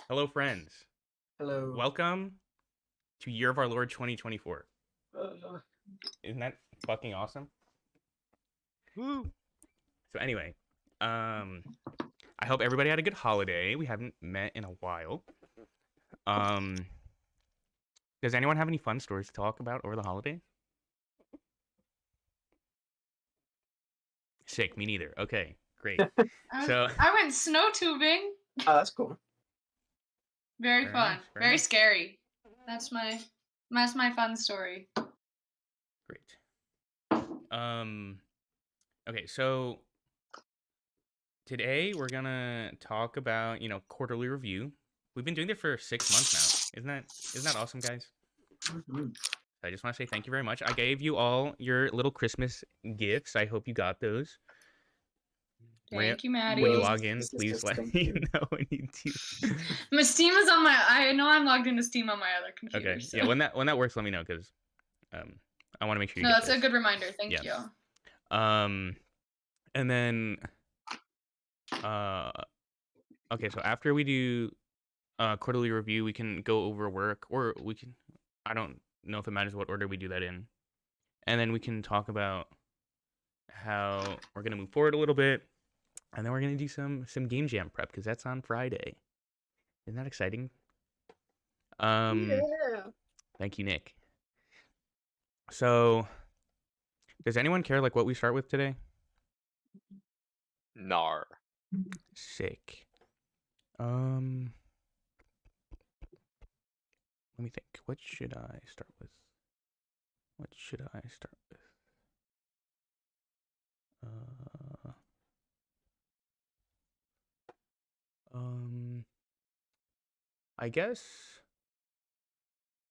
Hello, friends. Hello. Welcome to Year of Our Lord 2024. Uh, Isn't that fucking awesome? Woo! So anyway, I hope everybody had a good holiday. We haven't met in a while. Um, does anyone have any fun stories to talk about over the holidays? Sick, me neither. Okay, great. So, I went snow tubing. oh, that's cool. Very Very fun. nice, very Very nice. scary. That's my fun story. great. Okay, so today we're gonna talk about quarterly review. We've been doing it for 6 months now. Isn't that awesome, guys? Mhm. I just want to say thank you very much. I gave you all your little Christmas gifts. I hope you got those. Thank you, When you Maddie. log in, This is please just let thank me you. know when you do. My Steam is on my. I know I'm logged into Steam on my other computer. Okay. So. Yeah. When that works, let me know because I want to make sure you No, get that's this. a good reminder. Thank Yeah. you. And then okay. So after we do quarterly review, we can go over work, or we can. I don't know if it matters what order we do that in, and then we can talk about how we're gonna move forward a little bit, and then we're gonna do some game jam prep because that's on Friday. Isn't that exciting? Yeah. Thank you, Nick. So, does anyone care like what we start with today? Nar. Sick. Um, Let me think. What should I start with? What should I start with? Uh, I guess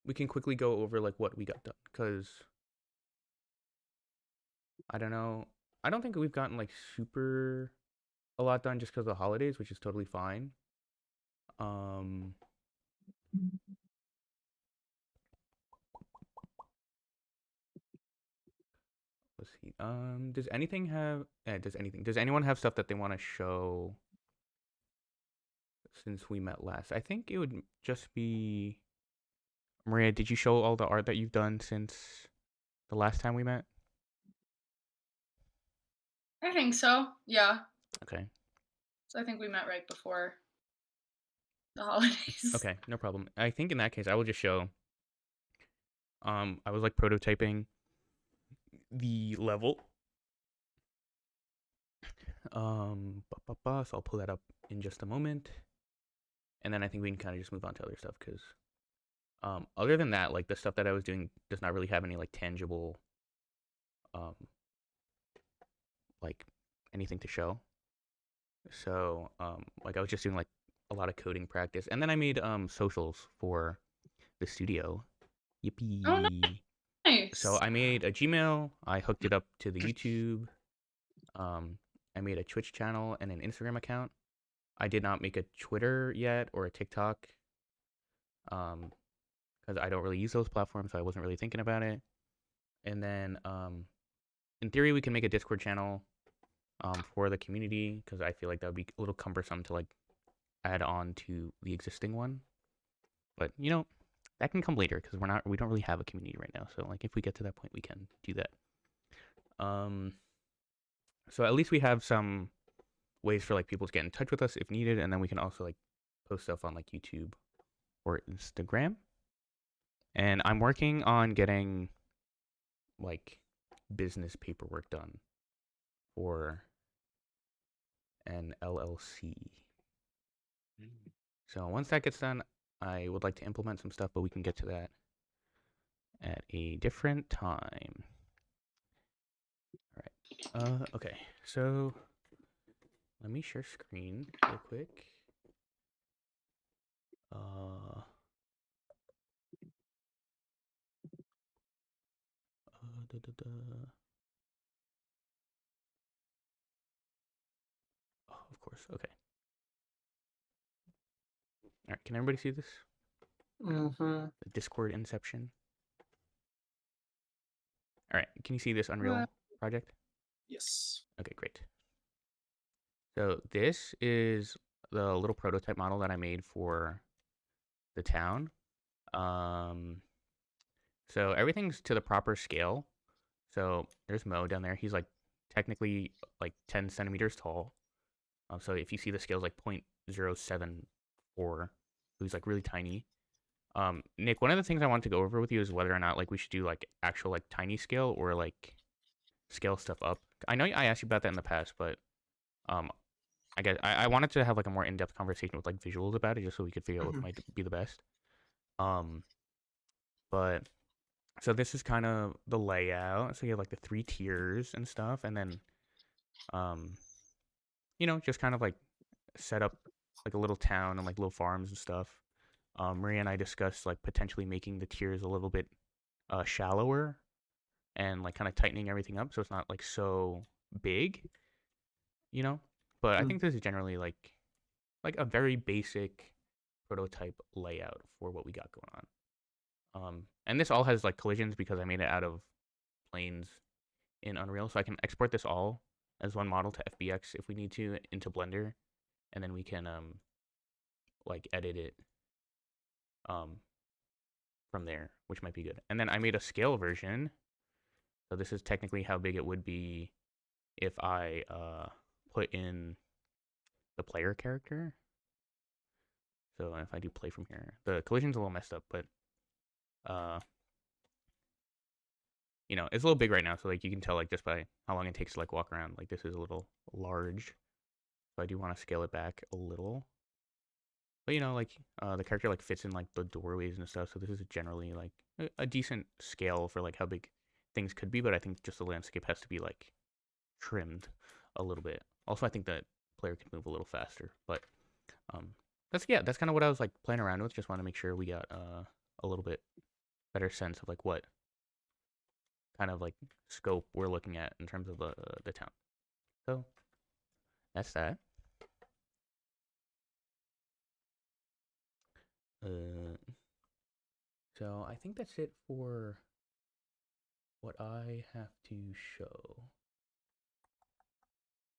we can quickly go over like what we got done because I don't know. I don't think we've gotten like super a lot done just because of the holidays, which is totally fine. Um, let's see. Does anyone have stuff that they want to show since we met last? I think it would just be Maria. Did you show all the art that you've done since the last time we met? I think so. Yeah. Okay. So I think we met right before the holidays. Okay, no problem. I think in that case, I will just show. I was like prototyping the level. So I'll pull that up in just a moment, and then I think we can kind of just move on to other stuff because, other than that, like the stuff that I was doing does not really have any like tangible, um, like anything to show. So, like I was just doing like a lot of coding practice, and then I made socials for the studio. Oh, Yippee! nice. So I made a Gmail. I hooked it up to the YouTube. I made a Twitch channel and an Instagram account. I did not make a Twitter yet or a TikTok, because I don't really use those platforms, so I wasn't really thinking about it. And then, in theory, we can make a Discord channel, for the community because I feel like that would be a little cumbersome to like add on to the existing one. But that can come later because we don't really have a community right now. So like if we get to that point, we can do that. Um, so at least we have some ways for like people to get in touch with us if needed, and then we can also like post stuff on like YouTube or Instagram. And I'm working on getting like business paperwork done for an LLC. So once that gets done, I would like to implement some stuff, but we can get to that at a different time. All right. Okay. So let me share screen real quick. Da, da, da. Oh, of course. Okay. All right. Can everybody see this? Mm-hmm. The Discord inception. All right. Can you see this Unreal project? Yes. Okay, great. So this is the little prototype model that I made for the town. So everything's to the proper scale. So there's Mo down there. He's like technically like 10 centimeters tall. So if you see the scale's like 0.074, so he's like really tiny. Nick, one of the things I wanted to go over with you is whether or not like we should do like actual like tiny scale or like scale stuff up. I know I asked you about that in the past, but I guess I wanted to have like a more in-depth conversation with like visuals about it, just so we could figure out what might be the best. But so this is kind of the layout. So you have like the 3 tiers and stuff, and then just kind of like set up like a little town and like little farms and stuff. Maria and I discussed like potentially making the tiers a little bit shallower and like kind of tightening everything up so it's not like so big, But I think this is generally like a very basic prototype layout for what we got going on. And this all has like collisions because I made it out of planes in Unreal, so I can export this all as one model to FBX if we need to into Blender, and then we can like edit it from there, which might be good. And then I made a scale version, so this is technically how big it would be if I put in the player character. So if I do play from here, the collision's a little messed up, but it's a little big right now. So like you can tell like just by how long it takes to like walk around, like this is a little large. So I do want to scale it back a little. But the character like fits in like the doorways and stuff. So this is generally like a decent scale for like how big things could be. But I think just the landscape has to be like trimmed a little bit. Also, I think that player can move a little faster. But that's kind of what I was like playing around with. Just want to make sure we got a little bit better sense of like what kind of like scope we're looking at in terms of the town. So that's that. So I think that's it for what I have to show.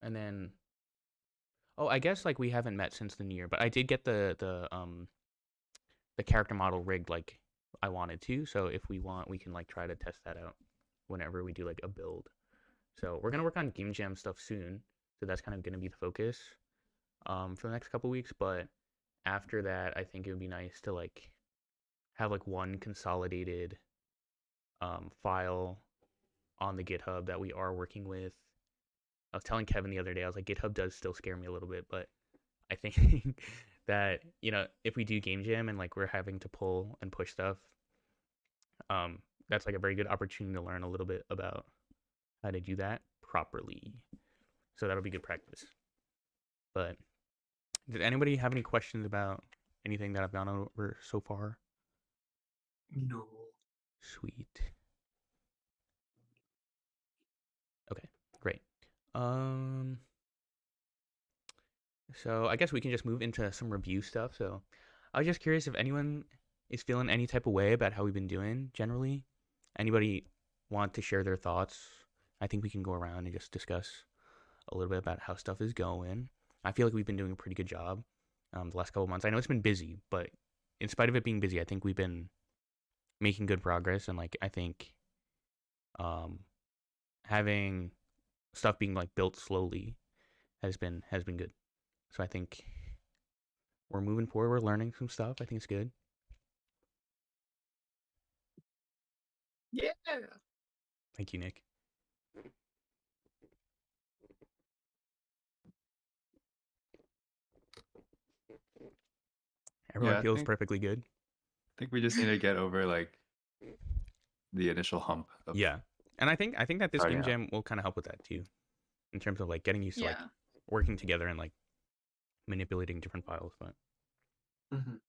And then, I guess like we haven't met since the new year, but I did get the character model rigged like I wanted to. So if we want, we can like try to test that out whenever we do like a build. So we're gonna work on game jam stuff soon. So that's kind of gonna be the focus for the next couple weeks. But after that, I think it would be nice to like have like one consolidated file on the GitHub that we are working with. I was telling Kevin the other day, I was like, GitHub does still scare me a little bit, but I think that, if we do game jam and like we're having to pull and push stuff, that's like a very good opportunity to learn a little bit about how to do that properly. So that'll be good practice. But did anybody have any questions about anything that I've gone over so far? No. Sweet. Okay, great. So I guess we can just move into some review stuff. So I was just curious if anyone is feeling any type of way about how we've been doing generally. Anybody want to share their thoughts? I think we can go around and just discuss a little bit about how stuff is going. I feel like we've been doing a pretty good job the last couple of months. I know it's been busy, but in spite of it being busy, I think we've been making good progress. And like I think having stuff being like built slowly has been good. So I think we're moving forward. We're learning some stuff. I think it's good. Yeah. Thank you, Nick. Everyone Yeah, I feels think- perfectly good. I think we just need to get over like the initial hump of Yeah. And I think that this Starting game out. jam will kind of help with that too, in terms of like getting used to like Yeah. working together and like manipulating different files. But Mhm.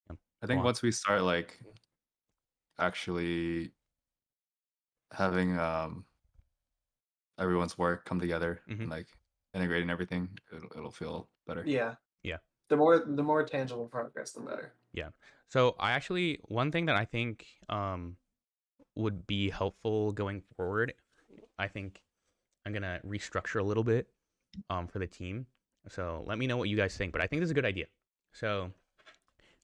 I think on. once we start like actually having everyone's work come together Mhm. and like integrating everything, it'll feel better. Yeah. Yeah. The more tangible progress, the better. So one thing that I think would be helpful going forward, I think I'm gonna restructure a little bit for the team. So let me know what you guys think. But I think this is a good idea. So,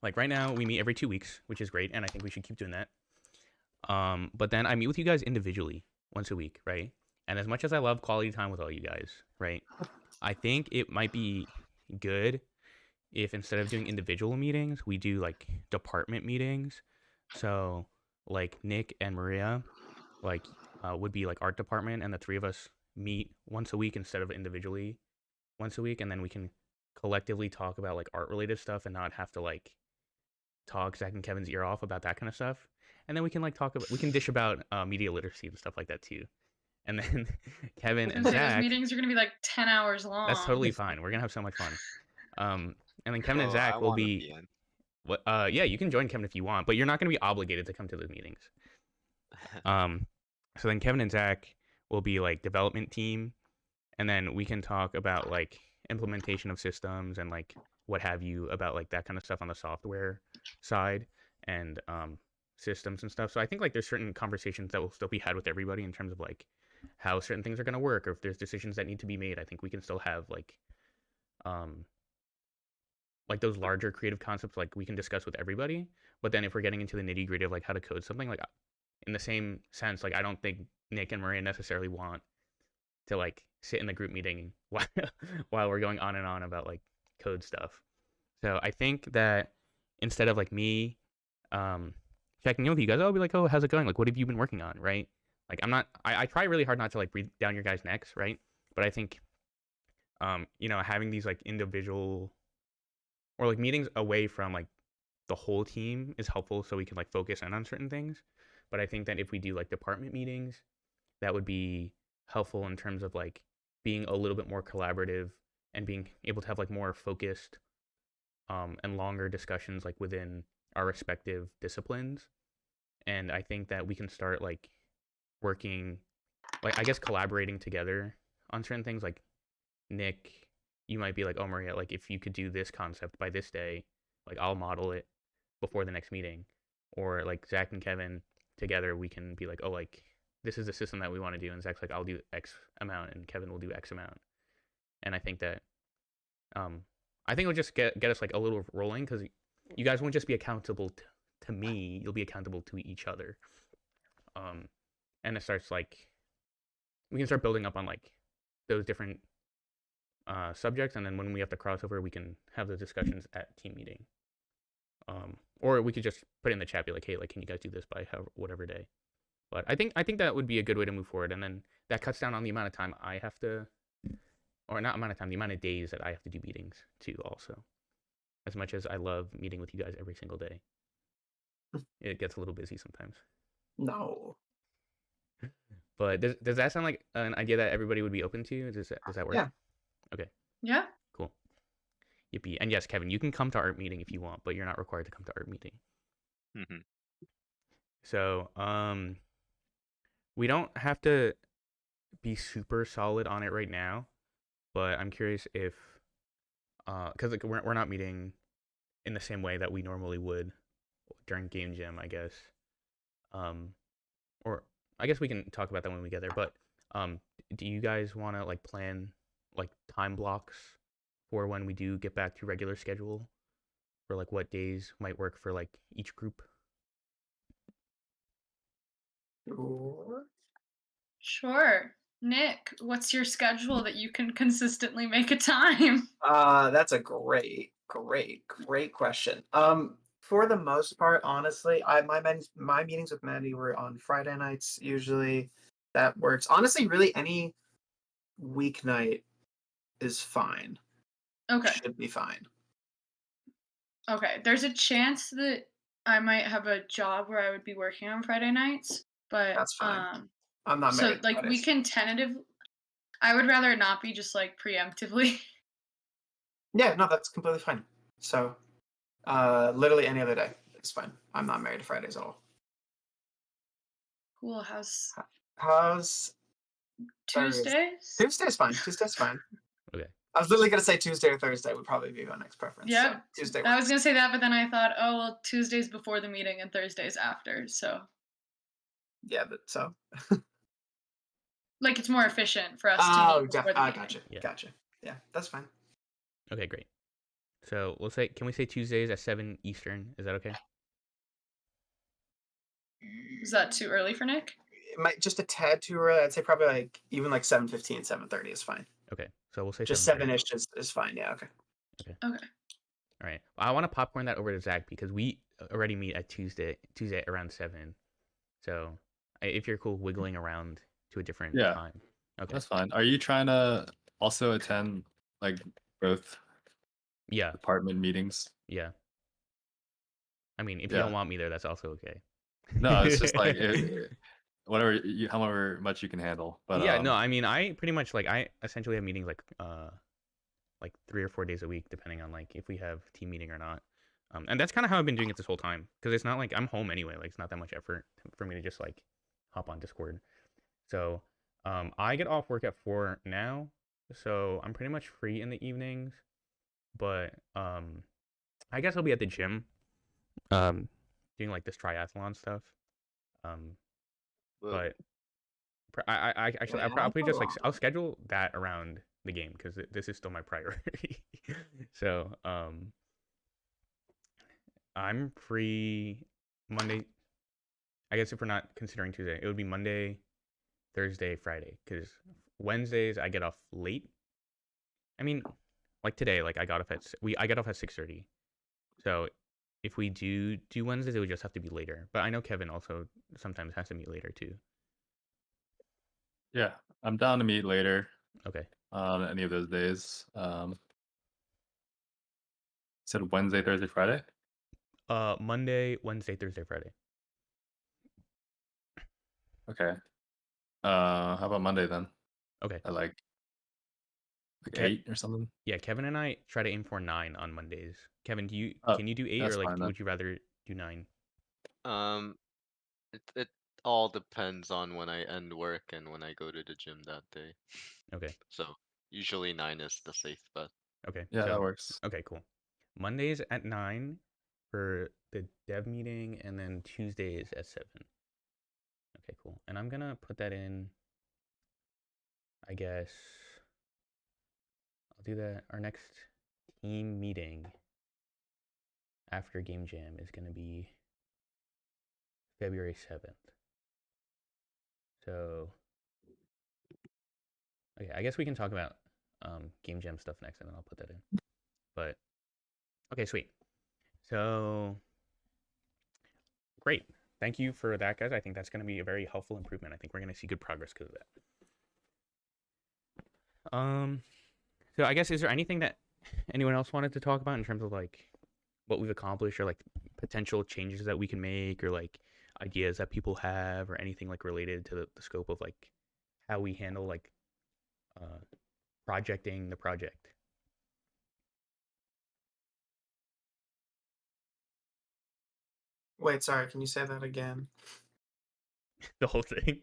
like right now, we meet every 2 weeks, which is great, and I think we should keep doing that. But then I meet with you guys individually once a week, right? And as much as I love quality time with all you guys, right? I think it might be good if instead of doing individual meetings, we do like department meetings. So, like Nick and Maria, like would be like art department, and the three of us meet once a week instead of individually once a week, and then we can collectively talk about like art related stuff and not have to like talk Zach and Kevin's ear off about that kind of stuff. And then we can like we can dish about media literacy and stuff like that too. And then Kevin and Those Zach, meetings are gonna be like 10 hours long. that's totally fine. We're gonna have so much fun. And then Kevin and Oh, Zach I will wanna be in. what? Yeah, you can join Kevin if you want, but you're not gonna be obligated to come to those meetings. So then Kevin and Zach will be like development team, and then we can talk about like implementation of systems and like what have you about like that kind of stuff on the software side and systems and stuff. So I think like there's certain conversations that will still be had with everybody in terms of like how certain things are going to work, or if there's decisions that need to be made. I think we can still have like those larger creative concepts like we can discuss with everybody. But then if we're getting into the nitty gritty of like how to code something, like in the same sense, like I don't think Nick and Maria necessarily want to like sit in the group meeting while we're going on and on about like code stuff. So I think that instead of like me checking in with you guys, I'll be like, oh, how's it going? Like, what have you been working on? Right? Like I try really hard not to like breathe down your guys' necks, right? But I think having these like individual or like meetings away from like the whole team is helpful so we can like focus in on certain things. But I think that if we do like department meetings, that would be helpful in terms of like being a little bit more collaborative and being able to have like more focused and longer discussions like within our respective disciplines. And I think that we can start like working, like I guess collaborating together on certain things. Like Nick, you might be like, oh Maria, like if you could do this concept by this day, like I'll model it before the next meeting. Or like Zach and Kevin together, we can be like, oh, like this is the system that we want to do, and Zach's like, I'll do X amount, and Kevin will do X amount. And I think that it'll just get us like a little rolling, because you guys won't just be accountable to me, you'll be accountable to each other. And it starts like we can start building up on like those different subjects, and then when we have to crossover, we can have those discussions at team meeting. Or we could just put in the chat, be like, hey, like, can you guys do this by whatever day? But I think that would be a good way to move forward, and then that cuts down on the amount of time I have to, or not amount of time, the amount of days that I have to do meetings too. Also, as much as I love meeting with you guys every single day, it gets a little busy sometimes. No. But does that sound like an idea that everybody would be open to? Does that work? Yeah. Okay. Yeah. Cool. Yippee. And yes, Kevin, you can come to art meeting if you want, but you're not required to come to art meeting. Mm-hmm. So, we don't have to be super solid on it right now, but I'm curious if, because like we're not meeting in the same way that we normally would during game jam, I guess. Or I guess we can talk about that when we get there. But do you guys want to like plan like time blocks for when we do get back to regular schedule, for like what days might work for like each group? Sure. Nick, what's your schedule that you can consistently make a time? That's a great question. For the most part, honestly, my meetings with Maddie were on Friday nights usually. That works. Honestly, really any weeknight is fine. Okay. Should be fine. Okay. There's a chance that I might have a job where I would be working on Friday nights, but That's fine. I'm not so married. like we can I would rather not be just like preemptively. Yeah, no, that's completely fine. So, literally any other day is fine. I'm not married to Fridays at all. Cool. How's How's Tuesdays? Tuesday's fine. Tuesday's fine. Okay. I was literally gonna say Tuesday or Thursday would probably be my next preference. Yeah. So Tuesday. I was gonna say that, but then I thought, oh well, Tuesday's before the meeting and Thursday's after, so Yeah, but so. like it's more efficient for us to Oh, meet before the meeting. gotcha. Yeah. Gotcha. Yeah, that's fine. Okay, great. So we'll say, can we say Tuesdays at 7 Eastern? Is that okay? Is that too early for Nick? It might just a tad too early. I'd say probably like even like 7:15, 7:30 is fine. Okay, so we'll say Just 7:30. 7-ish is fine. Yeah, okay. Okay. Okay. All right. I want to popcorn that over to Zach because we already meet at Tuesday around 7. So if you're cool wiggling around to a different Yeah, time. Okay. that's fine. Are you trying to also attend like both Yeah. department meetings? Yeah. I mean, if you Yeah. don't want me there, that's also okay. No, it's just like whatever, however much you can handle. But Yeah, no, I mean, I pretty much like I essentially have meetings like 3 or 4 days a week depending on like if we have team meeting or not. And that's kind of how I've been doing it this whole time because it's not like I'm home anyway. Like it's not that much effort for me to just like hop on Discord. So, I get off work at 4 now, so I'm pretty much free in the evenings. But I guess I'll be at the gym, doing like this triathlon stuff. Um, Well, but I actually I'll probably just like I'll schedule that around the game because this is still my priority. So I'm free Monday. I guess if we're not considering Tuesday, it would be Monday, Thursday, Friday. Because Wednesdays I get off late. I mean, like today, like I got off at I get off at 6:30. So if we do Wednesdays, it would just have to be later. But I know Kevin also sometimes has to meet later too. yeah, I'm down to meet later Okay. on any of those days. Said Wednesday, Thursday, Friday. Monday, Wednesday, Thursday, Friday. Okay. How about Monday then? Okay. At like Okay. 8 or something. Yeah, Kevin and I try to aim for 9 on Mondays. Kevin, Oh, can you do 8 that's or like fine then. would you rather do 9? it all depends on when I end work and when I go to the gym that day. Okay. So usually 9 is the safe bet. Okay. Yeah, that So works. okay, cool. Mondays at 9 for the dev meeting and then Tuesdays at 7. Okay, cool. And I'm going to put that in I guess I'll do that. Our next team meeting after Game Jam is going to be February 7th. So, okay, I guess we can talk about Game Jam stuff next, and then I'll put that in. But, okay, sweet. So, great. Thank you for that, guys. I think that's going to be a very helpful improvement. I think we're going to see good progress because of that. So I guess is there anything that anyone else wanted to talk about in terms of like what we've accomplished or like potential changes that we can make or like ideas that people have or anything like related to the scope of like how we handle like projecting the project? Wait, sorry, can you say that again? The whole thing.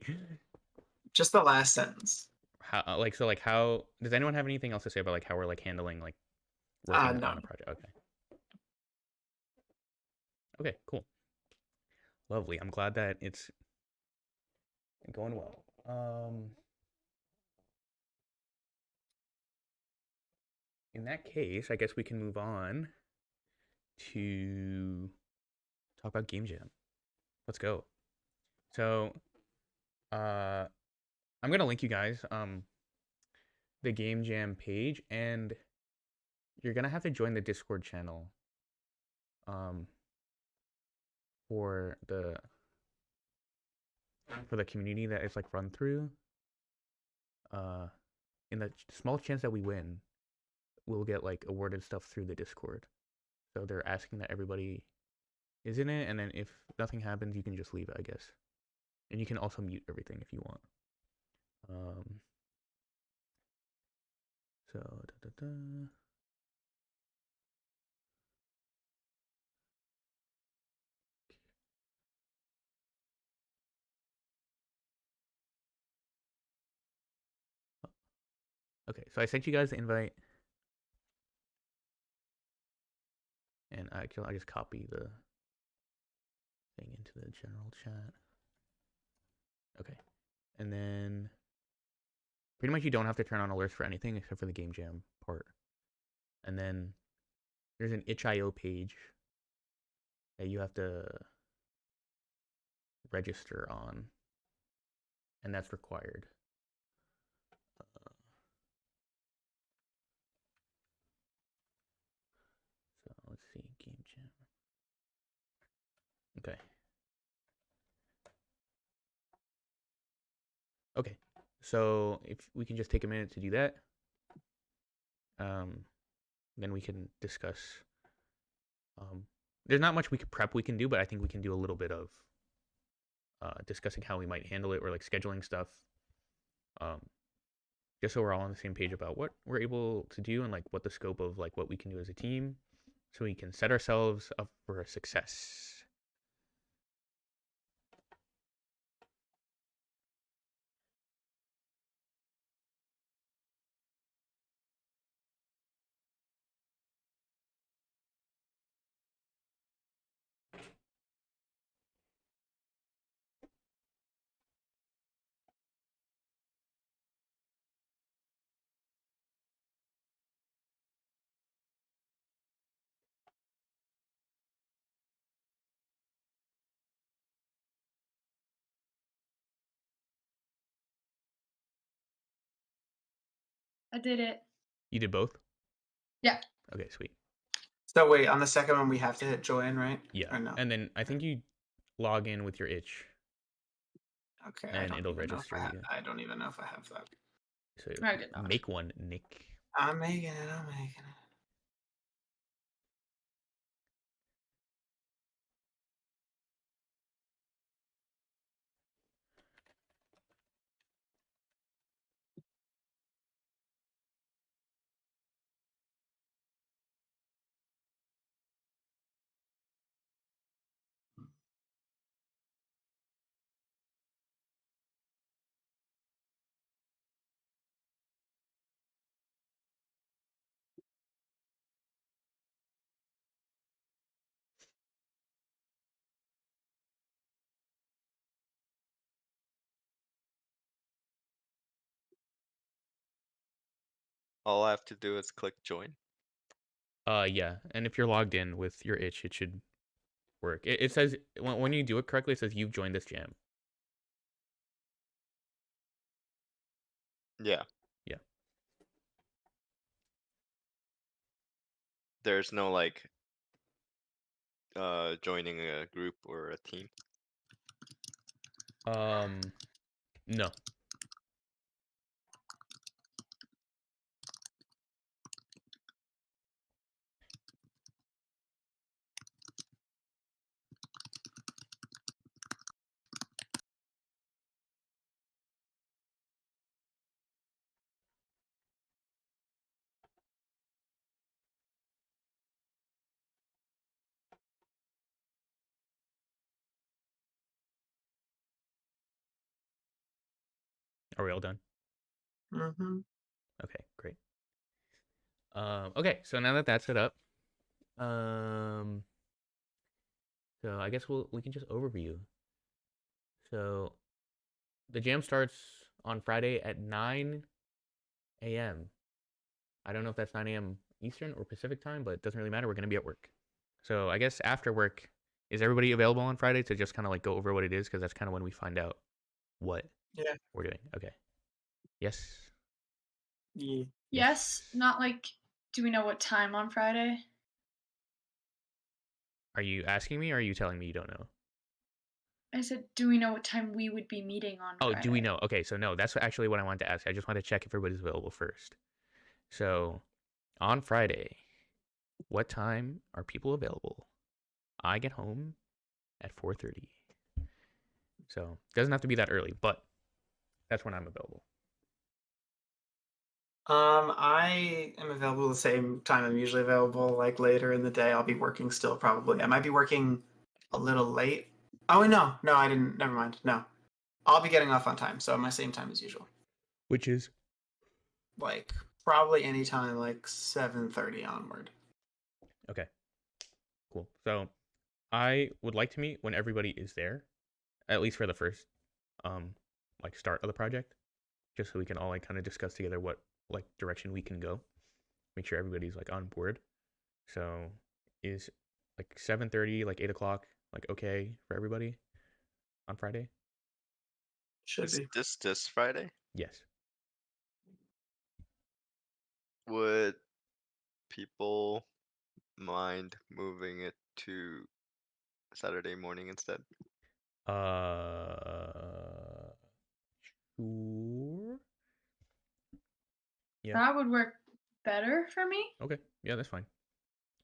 Just the last sentence. How like so like how does anyone have anything else to say about like how we're like handling like working No. on a project? Okay. Okay, cool. Lovely. I'm glad that it's going well. In that case, I guess we can move on to talk about Game Jam. Let's go. So, I'm gonna link you guys the Game Jam page, and you're gonna have to join the Discord channel for the community that it's like run through. In the small chance that we win, we'll get like awarded stuff through the Discord. So they're asking that everybody is in it, and then if nothing happens, you can just leave it, I guess. And you can also mute everything if you want. So okay, so I sent you guys the invite, and I just copy the thing into the general chat. Okay, and then pretty much you don't have to turn on alerts for anything except for the Game Jam part. And then there's an itch.io page that you have to register on, and that's required. So let's see, game jam. Okay. Okay. So if we can just take a minute to do that, then we can discuss. There's not much we can do, but I think we can do a little bit of discussing how we might handle it, or like scheduling stuff. Just so we're all on the same page about what we're able to do and like what the scope of like what we can do as a team, so we can set ourselves up for success. I did it. You did both? Yeah. Okay, sweet. So wait, on the second one we have to hit join, right? Yeah. Or no? And then I think you log in with your itch. Okay. And it'll register you. I don't even know if I have that. So I did not. make one, Nick. I'm making it. I'm making it. All I have to do is click join. Yeah. And if you're logged in with your itch, it should work. It says when you do it correctly, it says you've joined this jam. Yeah. Yeah. There's no like joining a group or a team. No. Are we all done? Mm-hmm. Okay, great. Okay, so now that that's set up, so I guess we can just overview. So the jam starts on Friday at 9 a.m. I don't know if that's 9 a.m. Eastern or Pacific time, but it doesn't really matter. We're gonna be at work. So I guess after work, is everybody available on Friday to just kind of like go over what it is? Because that's kind of when we find out what we're doing. Okay. Yes. Yeah. Yes. Not like, do we know what time on Friday? Are you asking me or are you telling me you don't know? I said, do we know what time we would be meeting on Oh, Friday? do we know? Okay, so no, that's actually what I wanted to ask. I just wanted to check if everybody's available first. So on Friday, what time are people available? I get home at 4:30. So it doesn't have to be that early, but that's when I'm available. I am available the same time I'm usually available, like later in the day. I'll be working still probably. I might be working a little late. Oh wait, no, I didn't. Never mind. No, I'll be getting off on time, so my same time as usual. Which is? Like probably anytime like 7:30 onward. Okay. Cool. So I would like to meet when everybody is there, at least for the first like start of the project, just so we can all like kind of discuss together what like direction we can go. Make sure everybody's like on board. So is like 7:30, like 8 o'clock, like okay for everybody on Friday? Should Is be. this Friday? Yes. Would people mind moving it to Saturday morning instead? Sure. Yeah. That would work better for me. Okay. Yeah, that's fine.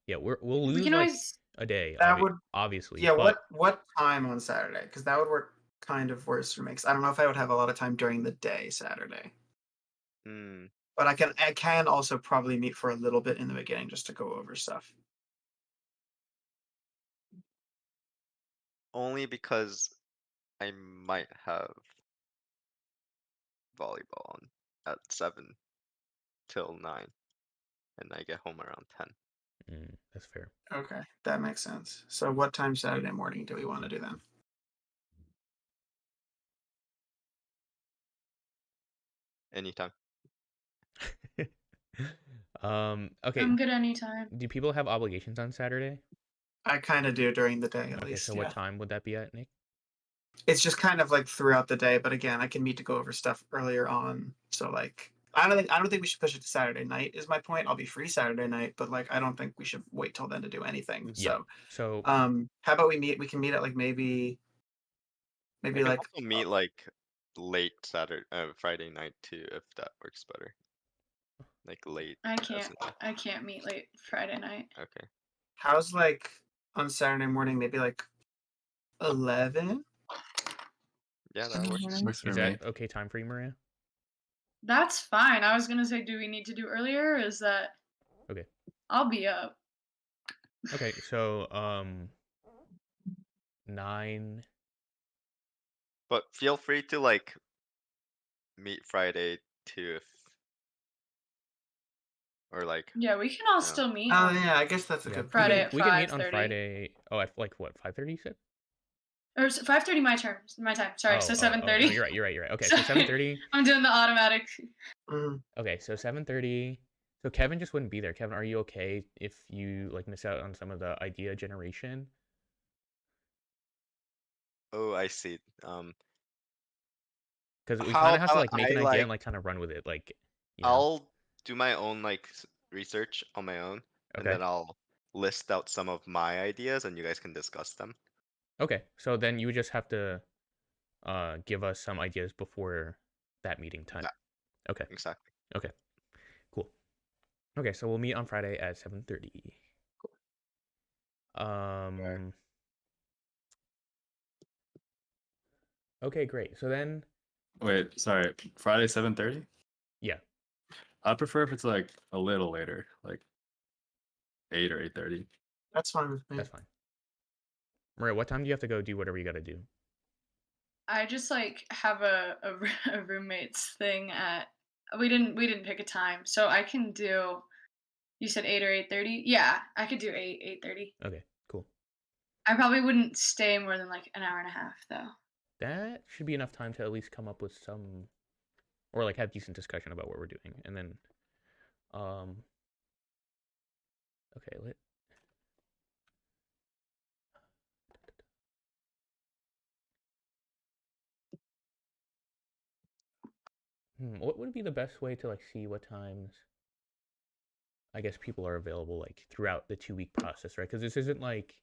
Yeah, we'll We lose can like always. a day, That would obviously, Yeah, but what time on Saturday? Because that would work kind of worse for me. Because I don't know if I would have a lot of time during the day Saturday. Hmm. But I can also probably meet for a little bit in the beginning just to go over stuff. Only because I might have volleyball on at 7 till 9, and I get home around 10. that's fair. Okay, that makes sense. So what time Saturday morning do we want to do then? Anytime. Okay. I'm good anytime. Do people have obligations on Saturday? I kind of do during the day at Okay, least. so Yeah. what time would that be at, Nick? It's just kind of like throughout the day, but again, I can meet to go over stuff earlier on. So like I don't think we should push it to Saturday night is my point. I'll be free Saturday night, but like I don't think we should wait till then to do anything. Yeah. So So how about we can meet at like maybe I can like also meet like late Friday night too, if that works better. Like late. I as can't. in- I can't meet late Friday night. Okay. how's like on Saturday morning, maybe like 11? Yeah, that works. Works for is me. that okay time for you, Maria? That's fine. I was gonna say, do we need to do earlier? Or is that Okay. I'll be up. Okay, so 9. But feel free to like meet Friday too, if or like Yeah, we can all Yeah. still meet Oh on yeah, I guess that's a Yeah, good Friday point. at we can meet on 5:30. Friday. Oh, at like what, 5:30 you said? or 5:30 my turn. My time. Sorry. So Oh, 7:30. no, you're right. Okay, so Sorry. 7:30. I'm doing the automatic. Mhm. Okay, so 7:30. So Kevin just wouldn't be there. Kevin, are you okay if you like miss out on some of the idea generation? Oh, I see. Because we How kind of have to about like make I an idea and like like kind of run with it, like you know. I'll do my own like research on my own, and Okay. then I'll list out some of my ideas, and you guys can discuss them. Okay, so then you would just have to give us some ideas before that meeting time. Yeah. Okay. Exactly. Okay. Cool. Okay, so we'll meet on Friday at 7:30. Okay, great. So then, Wait, sorry. Friday 7:30? yeah. I prefer if it's like a little later, like 8 or 8:30. That's fine with me. That's fine. Maria, what time do you have to go do whatever you got to do? I just like have a roommates thing at. We didn't pick a time, so I can do. You said 8 or 8:30. Yeah, I could do 8:30. Okay, cool. I probably wouldn't stay more than like an hour and a half though. That should be enough time to at least come up with some, or like have decent discussion about what we're doing, and then, okay, what would be the best way to like see what times I guess people are available like throughout the 2-week process, right? Because this isn't like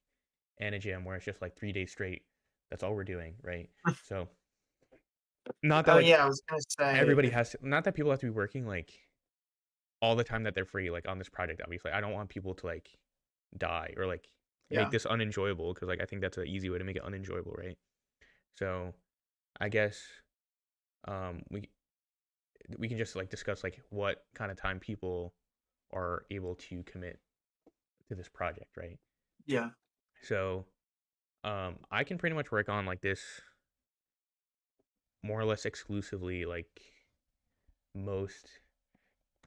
Anagem where it's just like 3 days straight. That's all we're doing, right? So not that Oh like yeah, I was gonna say everybody has to, not that people have to be working like all the time that they're free, like on this project. Obviously, I don't want people to like die or like Yeah. make this unenjoyable because like I think that's an easy way to make it unenjoyable, right? So I guess we can just like discuss like what kind of time people are able to commit to this project, right? Yeah. So I can pretty much work on like this more or less exclusively like most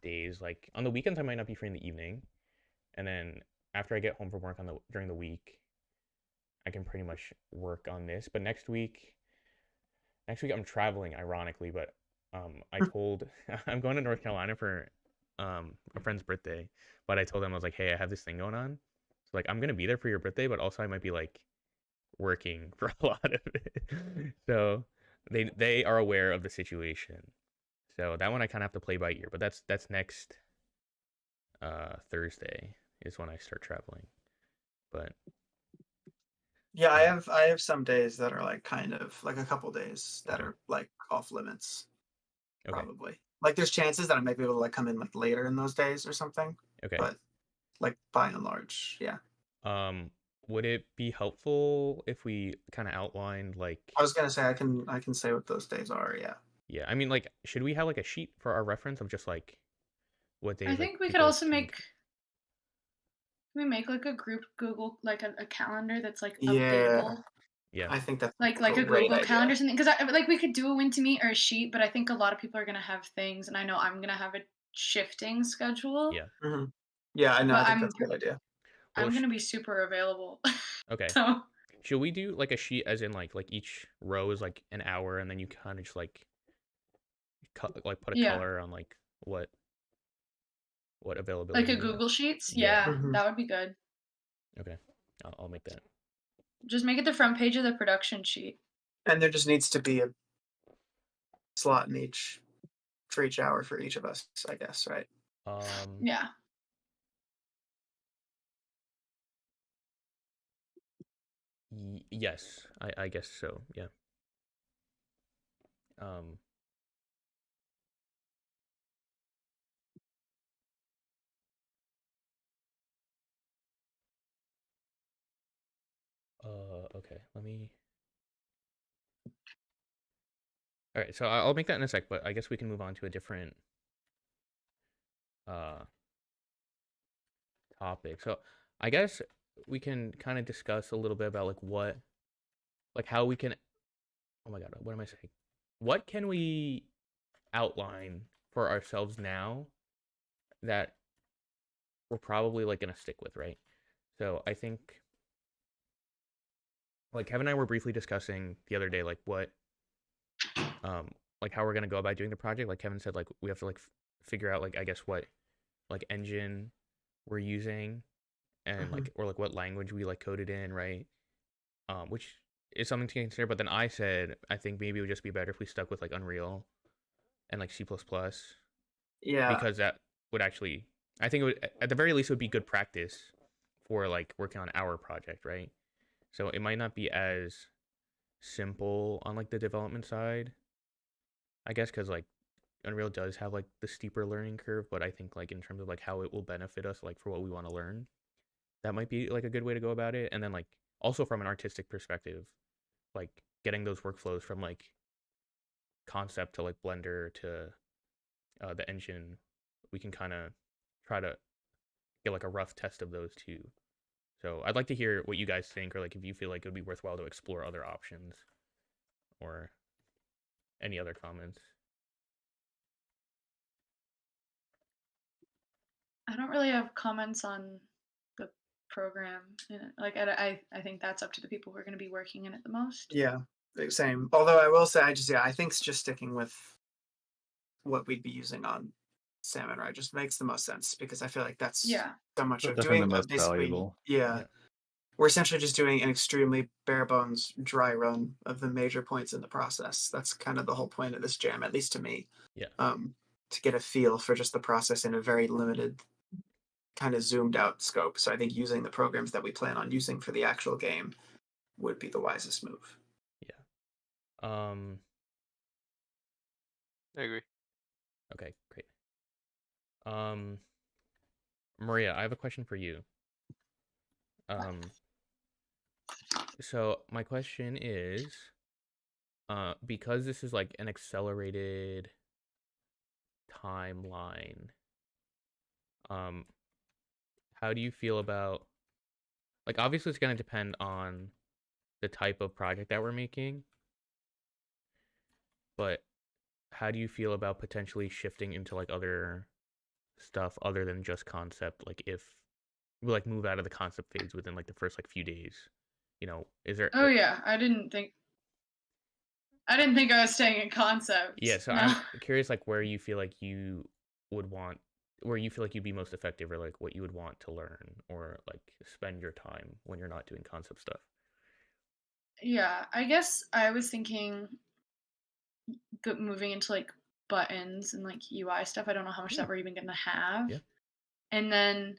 days. Like on the weekends I might not be free in the evening, and then after I get home from work during the week I can pretty much work on this. But next week I'm traveling, ironically, but I told I'm going to North Carolina for a friend's birthday, but I told them I was like, hey, I have this thing going on. So like I'm gonna be there for your birthday, but also I might be like working for a lot of it. So they are aware of the situation. So that one I kind of have to play by ear, but that's next Thursday is when I start traveling. But Yeah, I have some days that are like kind of like a couple days that Okay. are like off limits, okay, probably. Like there's chances that I might be able to like come in like later in those days or something, okay. but like by and large, yeah. Um, would it be helpful if we kind of outlined like, I was gonna say I can say what those days are, yeah. yeah, I mean, like, should we have like a sheet for our reference of just like what I days like think we could people also can make like a group Google like a calendar that's like Yeah, updatable. Yeah. I think that's Like a a great Google Calendar idea. or something, because like we could do a win to meet or a sheet, but I think a lot of people are gonna have things, and I know I'm gonna have a shifting schedule, Yeah. Mhm. Yeah, I know. but I think that's a good idea. Well, I'm gonna be super available. okay. So Should we do like a sheet as in like each row is like an hour and then you kind of just like like put a yeah, color on like what like availability a we have? Google Sheets. Yeah. Yeah, Mhm. that would be good. Okay. I'll make that. Just make it the front page of the production sheet. And there just needs to be a slot in each for each hour for each of us, I guess, right? Um, Yeah. yes, I guess so. Yeah. Um, okay. Let me. All right, so I'll make that in a sec, but I guess we can move on to a different uh topic. So I guess we can kind of discuss a little bit about like what, like how we can. Oh my God, what am I saying? What can we outline for ourselves now that we're probably like gonna stick with, right? So I think like Kevin and I were briefly discussing the other day like what like how we're gonna go about doing the project. Like Kevin said, like we have to like figure out like I guess what like engine we're using and Mhm. like or like what language we like coded in, right? Which is something to consider. But then I said I think maybe it would just be better if we stuck with like Unreal and like C++, Yeah. because that would actually I think it would at the very least it would be good practice for like working on our project, right? So it might not be as simple on like the development side, I guess, because like Unreal does have like the steeper learning curve, but I think like in terms of like how it will benefit us like for what we want to learn, that might be like a good way to go about it. And then like also from an artistic perspective, like getting those workflows from like concept to like Blender to the engine, we can kind of try to get like a rough test of those two. So I'd like to hear what you guys think, or like if you feel like it would be worthwhile to explore other options or any other comments. I don't really have comments on the program. Like I think that's up to the people who are going to be working in it the most. Yeah. Same. Although I will say, I think just sticking with what we'd be using on Salmon Ride just makes the most sense because I feel like that's Yeah. so much of Definitely doing the most basically, valuable. yeah. Yeah. We're essentially just doing an extremely bare bones dry run of the major points in the process. That's kind of the whole point of this jam, at least to me. Yeah. To get a feel for just the process in a very limited, kind of zoomed out scope. So I think using the programs that we plan on using for the actual game would be the wisest move. Yeah. I agree. Okay, great. Maria, I have a question for you. So my question is, because this is like an accelerated timeline, how do you feel about like obviously it's gonna depend on the type of project that we're making, but how do you feel about potentially shifting into like other stuff other than just concept? Like if we like move out of the concept phase within like the first like few days, is there? Oh yeah, I didn't think I was staying in concept. Yeah, so No. I'm curious like where you feel like you would want where you feel like you'd be most effective, or like what you would want to learn or like spend your time when you're not doing concept stuff. Yeah, I guess I was thinking moving into like buttons and like UI stuff. I don't know how much Yeah. that we're even gonna have. Yeah. And then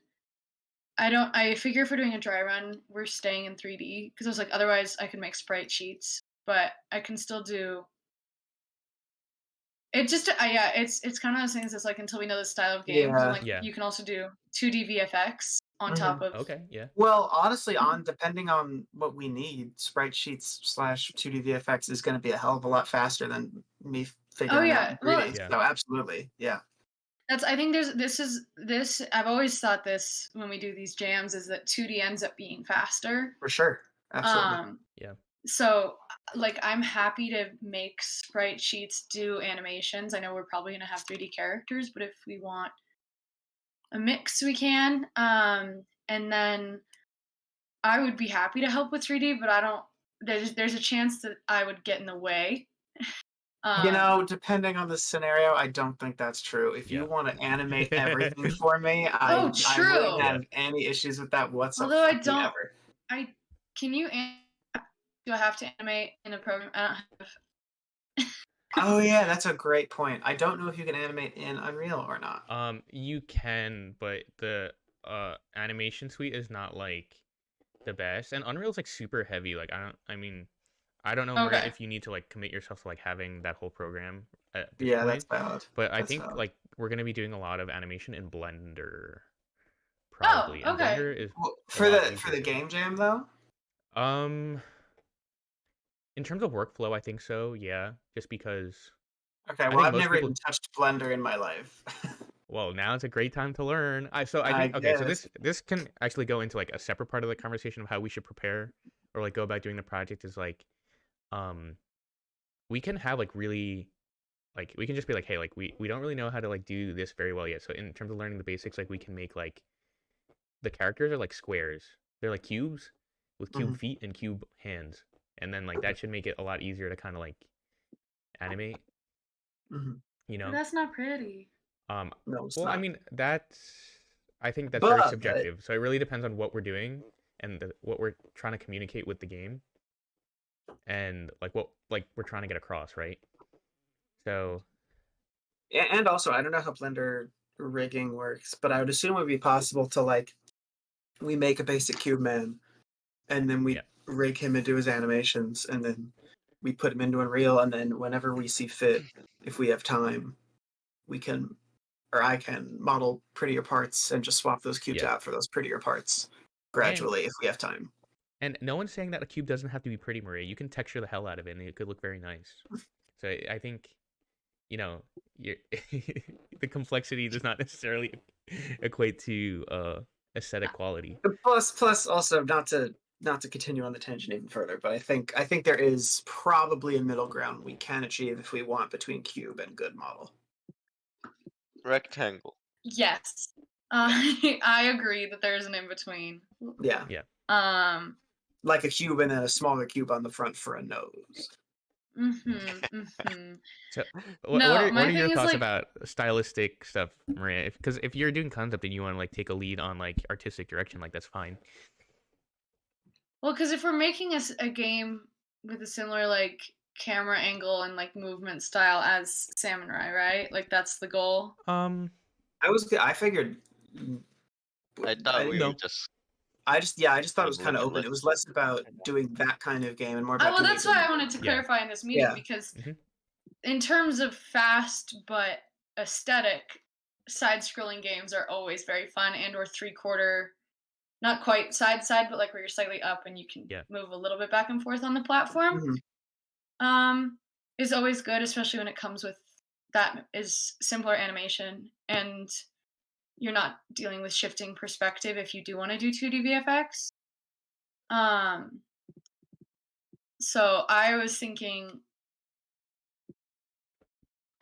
I figure if we're doing a dry run, we're staying in 3D because I was like, otherwise I could make sprite sheets, but I can still do. It just yeah, it's kind of those things. It's like until we know the style of game, because I'm Yeah. like, Yeah. you can also do 2D VFX on top of. Okay. Yeah. Well, honestly, depending on what we need, sprite sheets / 2D VFX is going to be a hell of a lot faster than me figuring out yeah, in well- 3D. Yeah. So absolutely, yeah. I think this I've always thought this when we do these jams is that 2D ends up being faster. For sure. Absolutely. Yeah. So like I'm happy to make sprite sheets do animations. I know we're probably gonna have 3D characters, but if we want a mix, we can. And then I would be happy to help with 3D, but I don't. There's a chance that I would get in the way. You know, depending on the scenario, I don't think that's true. If Yeah. you want to animate everything for me, Oh, I true. wouldn't have any issues with that whatsoever. Although I don't- ever. Can you? Do I have to animate in a program? I don't have. Oh yeah, that's a great point. I don't know if you can animate in Unreal or not. You can, but the animation suite is not like the best, and Unreal's like super heavy. Like I don't know Maria, Okay. if you need to like commit yourself to like having that whole program at this Yeah, point. that's valid. But I That's think valid. like we're gonna be doing a lot of animation in Blender, probably. And okay. Blender is Well, a for lot the easier to- game jam though. in terms of workflow, I think so. Yeah, just because. Okay, I well, think I've most never people- even touched Blender in my life. Well, now it's a great time to learn. I think I okay, so guess. this can actually go into like a separate part of the conversation of how we should prepare or like go about doing the project is like we can have like really like we can just be like, hey, like we don't really know how to like do this very well yet. So in terms of learning the basics, like we can make like the characters are like squares. They're like cubes with cube feet and cube hands. And then like that should make it a lot easier to kind of like animate, Mhm. you know? That's not pretty. No, it's Well, I not. mean, I think that's very But- subjective. So it really depends on what we're doing and what we're trying to communicate with the game, and like what like we're trying to get across, right? So And also, I don't know how Blender rigging works, but I would assume it would be possible to like we make a basic cube man, and then we Yeah. rig him and do his animations, and then we put him into Unreal, and then whenever we see fit, if we have time, we can, or I can model prettier parts and just swap those cubes Yeah. out for those prettier parts gradually if we have time. and no one's saying that a cube doesn't have to be pretty, Maria. You can texture the hell out of it, and it could look very nice. So I think, you know, the complexity does not necessarily equate to aesthetic quality. Plus, also not to continue on the tangent even further, but I think there is probably a middle ground we can achieve if we want between cube and good model. Rectangle. Yes. I agree that there's an in between. Yeah, like a cube and then a smaller cube on the front for a nose. So No, what my are your thing is, thoughts like- about stylistic stuff, Maria? Because if you're doing concept and you want to like take a lead on like artistic direction, like that's fine. Well, because if we're making a game with a similar like camera angle and like movement style as Samurai, right? Like that's the goal. I figured. I thought we No. were just I just thought it was Would kind of look at open. It was less about doing that kind of game and more about. Well, doing that's it why in- I wanted to Yeah. clarify in this meeting Yeah. because Mhm. in terms of fast but aesthetic, side-scrolling games are always very fun and/or three-quarter, not quite side, but like where you're slightly up and you can Yeah. move a little bit back and forth on the platform. Mhm. Is always good, especially when it comes with that is simpler animation and you're not dealing with shifting perspective if you do want to do 2D VFX. So I was thinking,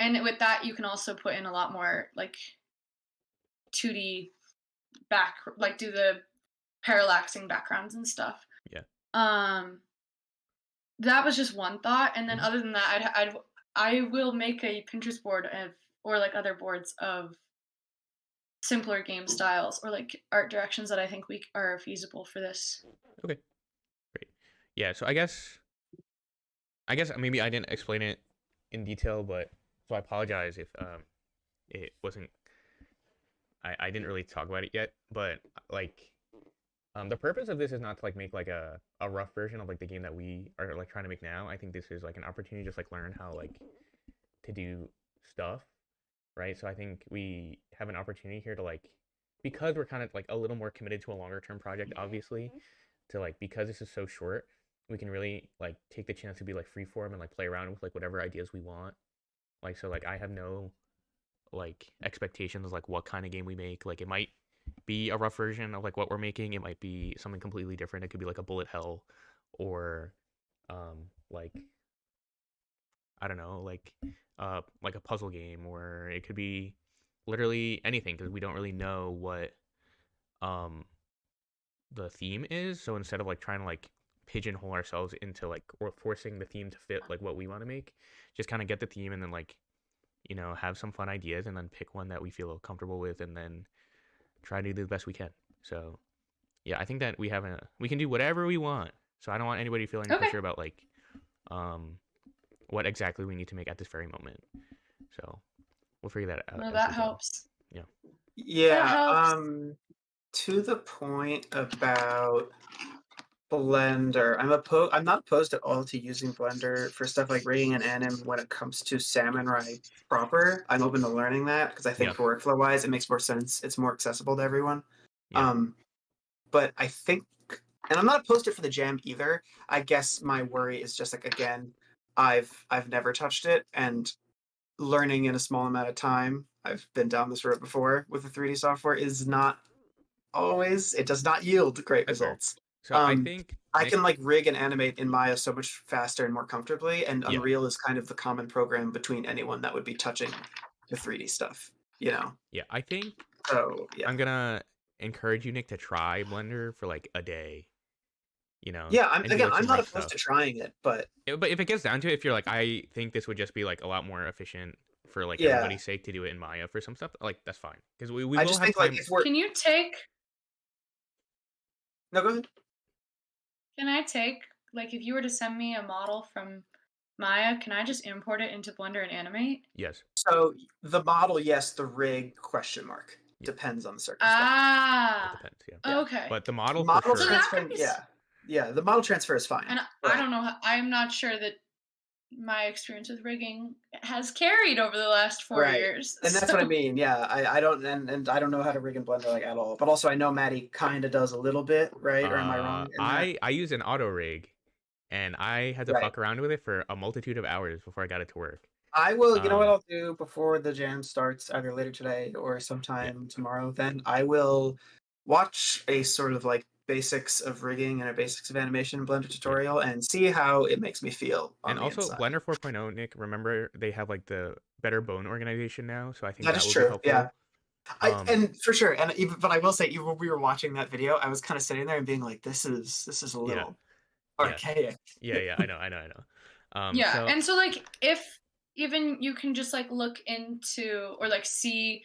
and with that you can also put in a lot more like 2D like do the parallaxing backgrounds and stuff. Yeah. That was just one thought, and then Mhm. other than that, I will make a Pinterest board or like other boards of simpler game styles or like art directions that I think we are feasible for this. Okay, great. Yeah, so I guess maybe I didn't explain it in detail, but so I apologize if it wasn't. I didn't really talk about it yet, but like the purpose of this is not to like make like a rough version of like the game that we are like trying to make now. I think this is like an opportunity to just like learn how like to do stuff, right? So I think we have an opportunity here to like, because we're kind of like a little more committed to a longer term project, obviously, to like, because this is so short, we can really like take the chance to be like free form and like play around with like whatever ideas we want. Like, so like I have no like expectations like what kind of game we make. Like it might be a rough version of like what we're making. It might be something completely different. It could be like a bullet hell or like I don't know, like a puzzle game, or it could be literally anything because we don't really know what um the theme is. So instead of like trying to like pigeonhole ourselves into like or forcing the theme to fit like what we want to make, just kind of get the theme and then like have some fun ideas and then pick one that we feel comfortable with and then try to do the best we can. So yeah, I think that we can do whatever we want. So I don't want anybody feeling Okay. pressure about like what exactly we need to make at this very moment. So we'll figure that out. No, as that we go. helps. Yeah. helps. To the point about Blender, I'm not opposed at all to using Blender for stuff like rigging and anim when it comes to Samurai proper. I'm open to learning that because I think Yeah. for workflow wise, it makes more sense. It's more accessible to everyone. Yeah. But I think, and I'm not opposed to it for the jam either. I guess my worry is just like again, I've never touched it, and learning in a small amount of time. I've been down this road before with the 3D software is not always. It does not yield great That's fair. results. So I think I can like rig and animate in Maya so much faster and more comfortably, and Yeah. Unreal is kind of the common program between anyone that would be touching the 3D stuff. Yeah, I think So yeah. I'm gonna encourage you, Nick, to try Blender for like a day. Yeah, and do, like, I'm some not rough opposed to stuff. trying it, but But if it gets down to it, if you're like, I think this would just be like a lot more efficient for like Yeah. everybody's sake to do it in Maya for some stuff, like that's fine because we I will just have think time. like if we're Can you take? no, go ahead. Can I take like if you were to send me a model from Maya, can I just import it into Blender and animate? Yes. So the model, yes. The rig, question mark. Yeah. Depends on the circumstance. It Ah. depends. Yeah. Yeah. Okay. But the model Model for sure. So that transfer, could be yeah. The model transfer is fine. And I but- don't know. I'm not sure that my experience with rigging has carried over the last 4 Right. years. And that's what I so- mean. Yeah, I don't and I don't know how to rig in Blender like at all. But also I know Maddie kind of does a little bit, right? Or am I wrong? In that? I use an auto rig, and I had to Right. fuck around with it for a multitude of hours before I got it to work. I will. You know what Um, I'll do before the jam starts, either later today or sometime tomorrow. Then I will watch a sort of like basics of rigging and a basics of animation Blender tutorial and see how it makes me feel. On And the also inside. Blender 4.0, Nick, remember they have like the better bone organization now, so I think That that is will true, be helpful. yeah. Um, And for sure, and even but I will say, even when we were watching that video, I was kind of sitting there and being like, "This is a little Yeah. archaic." yeah, I know. yeah. So, And so like if even you can just like look into or like see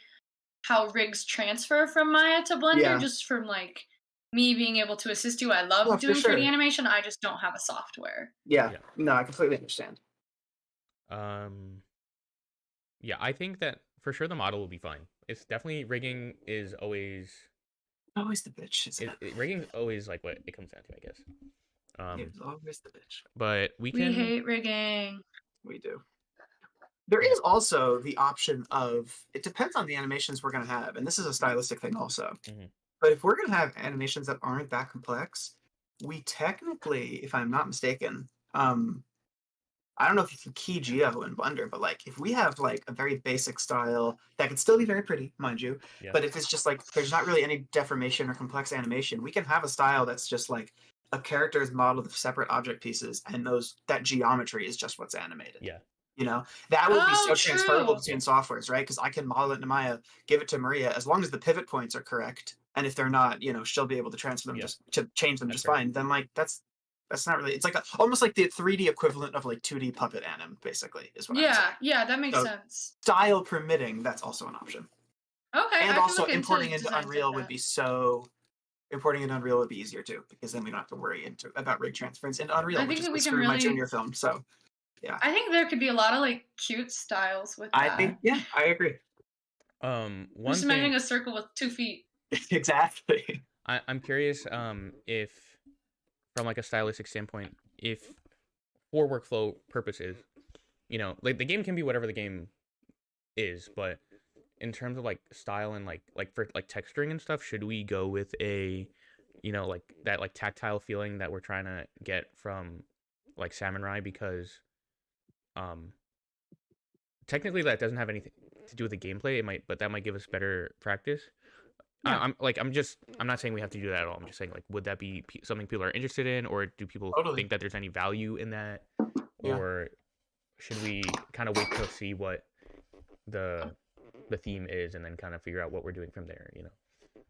how rigs transfer from Maya to Blender Yeah. just from like me being able to assist you. I love Oh, for doing 3D sure. animation. I just don't have a software. Yeah. Yeah. No, I completely understand. yeah, I think that for sure the model will be fine. It's definitely rigging is always Always the bitch, isn't it? rigging always like what it comes down to, I guess. It's always the bitch. But we We can. hate rigging. We do. There is also the option of it depends on the animations we're going to have, and this is a stylistic thing also. Mhm. But if we're going to have animations that aren't that complex, we technically, if I'm not mistaken, I don't know if you can key geo in Blender, but like if we have like a very basic style that can still be very pretty, mind you, Yeah. but if it's just like there's not really any deformation or complex animation, we can have a style that's just like a character is modeled with separate object pieces, and that geometry is just what's animated. Yeah. You know, that would be Oh, so transferable true. between softwares, right? Because I can model it in Maya, give it to Maria, as long as the pivot points are correct, and if they're not, she'll be able to transfer them Yeah. just to change them That's just fair. fine. Then like that's not really. It's like almost like the 3D equivalent of like 2D puppet anim, basically, is what I'm saying. Yeah, that makes So- sense. Style permitting, that's also an option. Okay, And I can also look into importing into designs like Unreal would that. be importing into Unreal would be easier too, because then we don't have to worry about rig transference into Unreal, I which think is that what we can screwed my really. junior film. So yeah, I think there could be a lot of like cute styles with I that. think yeah, I agree. One Just thing imagining a circle with 2 feet. Exactly. I'm curious if from like a stylistic standpoint, if for workflow purposes, like the game can be whatever the game is, but in terms of like style and like for like texturing and stuff, should we go with a like that like tactile feeling that we're trying to get from like Salmon Rye, because um technically that doesn't have anything to do with the gameplay. It might, but that might give us better practice. Yeah. I'm not saying we have to do that at all. I'm just saying, like, would that be something people are interested in, or do people Totally. think that there's any value in that, Yeah. or should we kind of wait to see what the theme is and then kind of figure out what we're doing from there?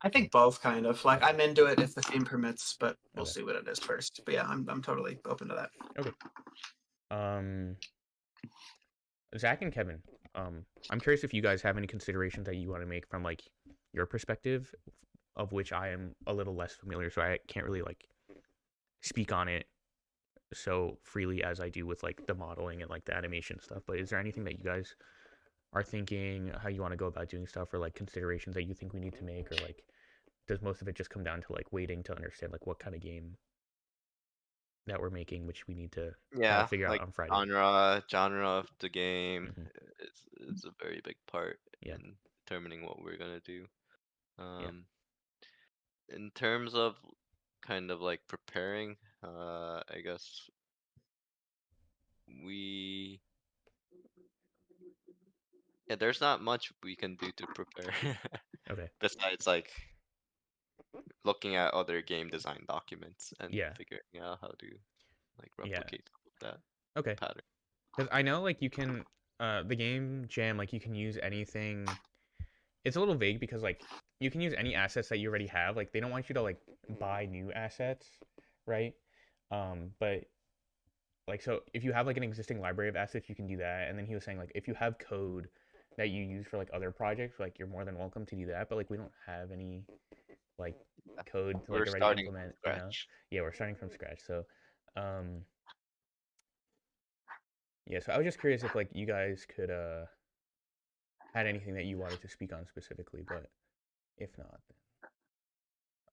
I think both kind of. Like I'm into it if the theme permits, but we'll Okay. see what it is first. But yeah, I'm totally open to that. Okay. Zach and Kevin, I'm curious if you guys have any considerations that you want to make from like your perspective, of which I am a little less familiar, so I can't really like speak on it so freely as I do with like the modeling and like the animation stuff. But is there anything that you guys are thinking, how you want to go about doing stuff, or like considerations that you think we need to make, or like does most of it just come down to like waiting to understand like what kind of game that we're making, which we need to kind Yeah, of figure out like on Friday? genre of the game Mhm. is a very big part Yeah. in determining what we're gonna do. Yeah. In terms of kind of like preparing, I guess we yeah, there's not much we can do to prepare Okay. besides like looking at other game design documents and Yeah. figuring out how to like Yeah. replicate some of that Okay. pattern. Because I know like you can the game jam, like you can use anything. It's a little vague because like you can use any assets that you already have. Like they don't want you to like buy new assets, right? But like, so if you have like an existing library of assets, you can do that. And then he was saying like if you have code that you use for like other projects, like you're more than welcome to do that. But like we don't have any like code to We're like already starting from implement, scratch. Yeah, we're starting from scratch. So yeah, so I was just curious if like you guys could had anything that you wanted to speak on specifically, but if not,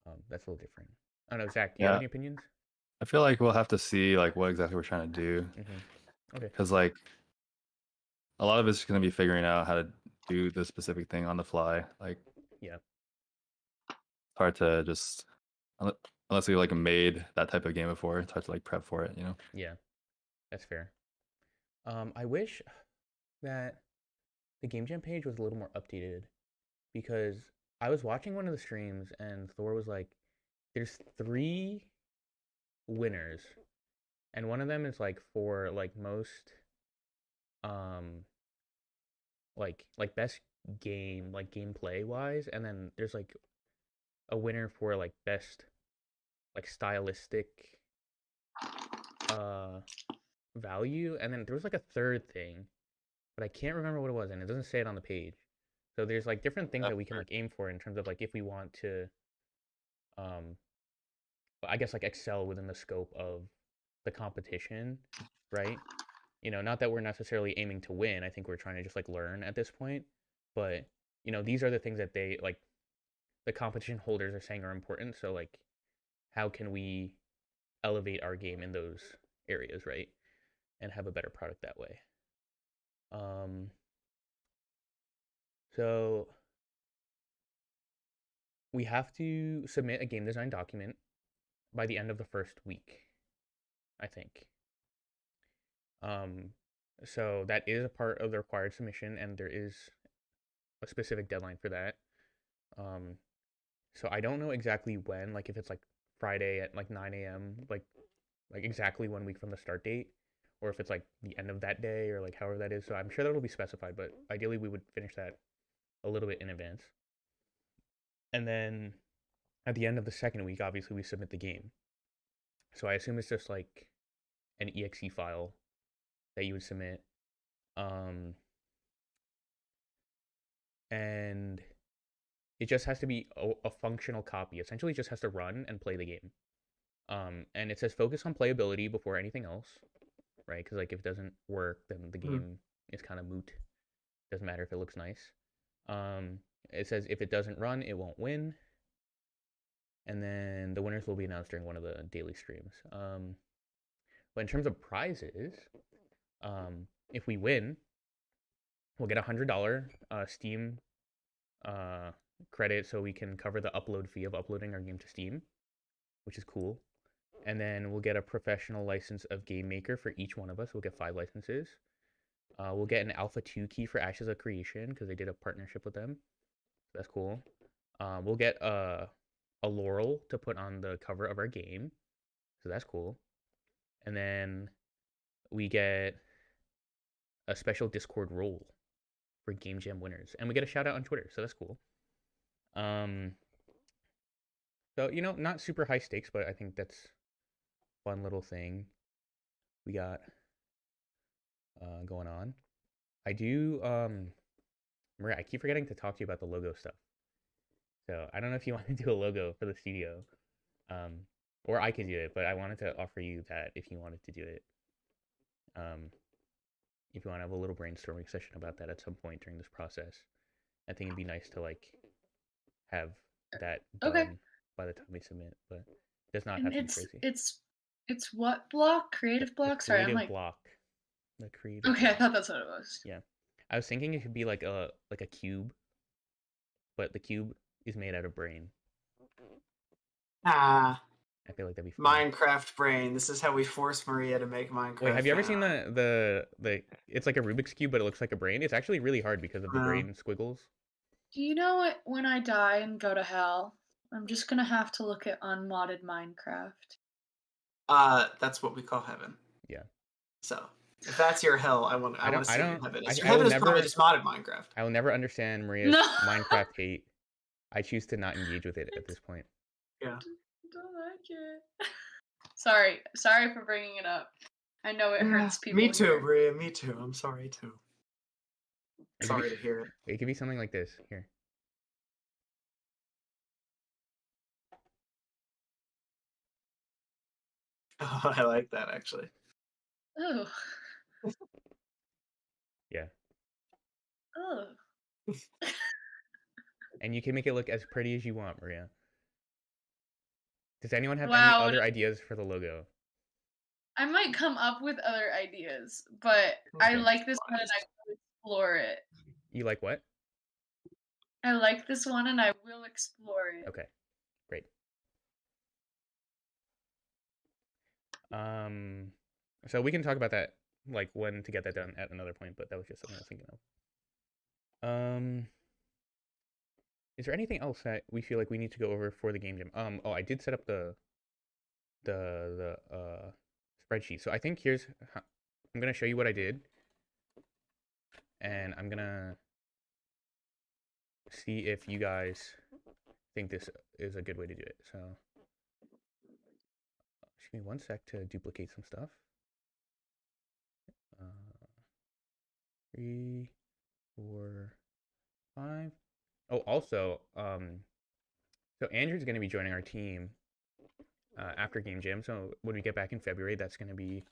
then that's a little different. I don't know, Zach, do you have Yeah, any opinions? I feel like we'll have to see like what exactly we're trying to do, Okay. because like a lot of it's going to be figuring out how to do the specific thing on the fly. Like Yeah. it's hard to just unless we like made that type of game before. It's hard to like prep for it, Yeah, that's fair. I wish that the Game Jam page was a little more updated, because I was watching one of the streams and Thor was like, there's 3 winners, and one of them is like for like most like best game, like gameplay wise, and then there's like a winner for like best like stylistic value, and then there was like a third thing, but I can't remember what it was, and it doesn't say it on the page. So there's like different things that we can like aim for in terms of like if we want to um I guess like excel within the scope of the competition, right? Not that we're necessarily aiming to win. I think we're trying to just like learn at this point. But, these are the things that they like the competition holders are saying are important. So like how can we elevate our game in those areas, right? And have a better product that way. So we have to submit a game design document by the end of the first week, I think. So that is a part of the required submission, and there is a specific deadline for that. So I don't know exactly when, like if it's like Friday at like 9 a.m., like exactly 1 week from the start date, or if it's like the end of that day, or like however that is. So I'm sure that'll be specified, but ideally we would finish that a little bit in advance. And then at the end of the second week, obviously we submit the game. So I assume it's just like an exe file that you would submit. And it just has to be a functional copy. Essentially, it just has to run and play the game. And it says focus on playability before anything else, right? Because like if it doesn't work, then the game is kind of moot. Doesn't matter if it looks nice. It says if it doesn't run, it won't win. And then the winners will be announced during one of the daily streams. But in terms of prizes, if we win, we'll get $100 Steam credit so we can cover the upload fee of uploading our game to Steam, which is cool. And then we'll get a professional license of Game Maker for each one of us. We'll get 5 licenses. We'll get an Alpha 2 key for Ashes of Creation because they did a partnership with them. So that's cool. We'll get a laurel to put on the cover of our game. So that's cool. And then we get a special Discord role for Game Jam winners. And we get a shout out on Twitter. So that's cool. So, you know, not super high stakes, but I think that's fun little thing we got going on. I do, Maria, I keep forgetting to talk to you about the logo stuff. So I don't know if you want to do a logo for the studio, or I could do it, but I wanted to offer you that if you wanted to do it. If you want to have a little brainstorming session about that at some point during this process, I think it'd be nice to like have that done by the time we submit, but it does not have to be crazy. It's what block? Creative block? Sorry, I'm like block. The creative. Okay, I thought that's what it was. Yeah, I was thinking it could be like a cube, but the cube is made out of brain. Ah, I feel like that'd be fun. Minecraft brain. This is how we force Maria to make Minecraft. Wait, have you ever seen the it's like a Rubik's Cube, but it looks like a brain? It's actually really hard because of the brain squiggles. Do you know what? When I die and go to hell, I'm just gonna have to look at unmodded Minecraft. That's what we call heaven. Yeah. So if that's your hell, I want to see what heaven is. Your heaven is probably just modded Minecraft. I will never understand Maria's Minecraft hate. I choose to not engage with it at this point. Yeah. Don't like it. Sorry for bringing it up. I know it hurts people. Me too, here. Maria. Me too. I'm sorry too. Sorry to hear it. It could be something like this. Here. Oh, I like that actually. Oh. Yeah. Oh. And you can make it look as pretty as you want, Maria. Does anyone have any other ideas for the logo? I might come up with other ideas, but I like this one and I will explore it. You like what? I like this one and I will explore it. Okay, great. So we can talk about that, like when to get that done at another point, but that was just something I was thinking of. Is there anything else that we feel like we need to go over for the game jam? Oh, I did set up the spreadsheet. So I think I'm gonna show you what I did, and I'm gonna see if you guys think this is a good way to do it. So just give me 1 sec to duplicate some stuff. 3, 4, 5. Oh, also, so Andrew's going to be joining our team after Game Jam. So when we get back in February, that's going to be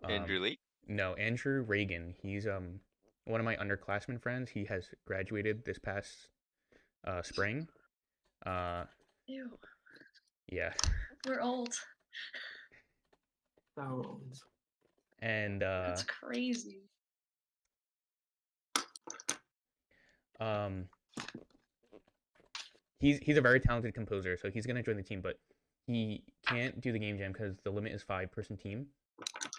Andrew Lee? No, Andrew Reagan. He's one of my underclassmen friends. He has graduated this past spring. Ew. Yeah. We're old. So old. And that's crazy. He's a very talented composer, so he's gonna join the team, but he can't do the game jam because the limit is 5-person team.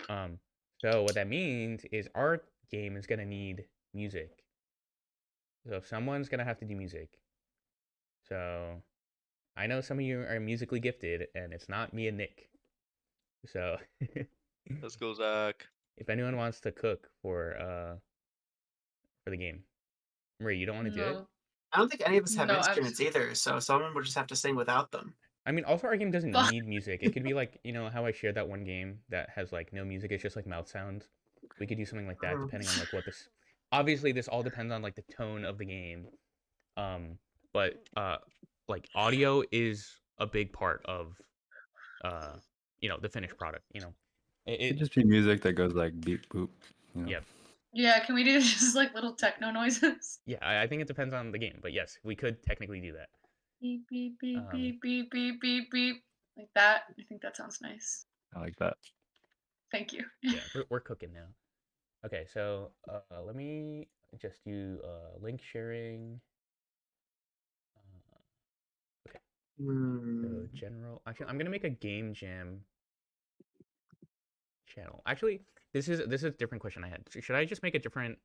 So what that means is our game is gonna need music. So someone's gonna have to do music. So I know some of you are musically gifted, and it's not me and Nick. So Let's go, Zach. If anyone wants to cook for the game, Marie, you don't want to do it? I don't think any of us have instruments either, so someone would just have to sing without them. I mean, also our game doesn't need music. It could be like, you know, how I shared that one game that has like no music. It's just like mouth sounds. We could do something like that depending on like what this. Obviously, this all depends on like the tone of the game. but like audio is a big part of the finished product. It'd just be music that goes like beep boop. Yeah. Yeah, can we do just like little techno noises? Yeah, I think it depends on the game, but yes, we could technically do that. Beep beep beep Um, beep beep beep beep beep. Like that. I think that sounds nice. I like that. Thank you. Yeah, we're cooking now. Okay, so let me just do link sharing. Okay, so general. Actually, I'm gonna make a game jam channel. Actually, this is a different question I had. Should I just make a different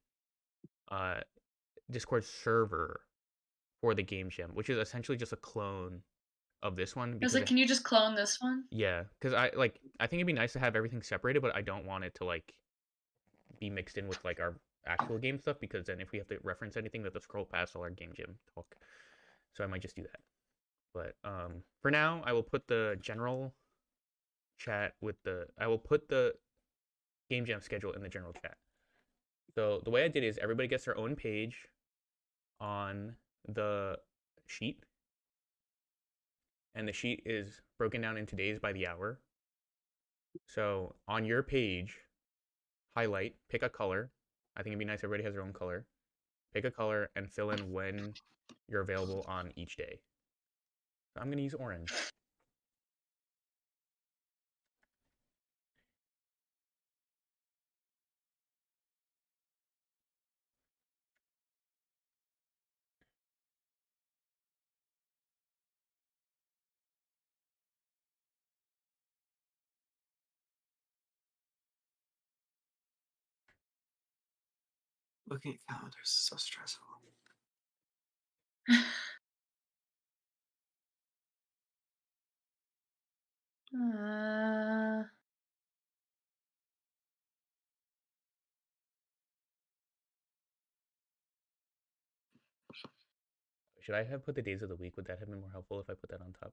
Discord server for the game jam, which is essentially just a clone of this one? I was Because like, can you just clone this one? yeah, because I think it'd be nice to have everything separated, but I don't want it to like be mixed in with like our actual game stuff, because then if we have to reference anything, we have to scroll past all our game jam talk. So I might just do that. But for now, I will put the general chat with I will put the game jam schedule in the general chat. So the way I did is everybody gets their own page on the sheet, and the sheet is broken down into days by the hour. So on your page, highlight, pick a color. I think it'd be nice if everybody has their own color. Pick a color and fill in when you're available on each day. So I'm going to use orange. Looking at calendars is so stressful. Should I have put the days of the week? Would that have been more helpful if I put that on top?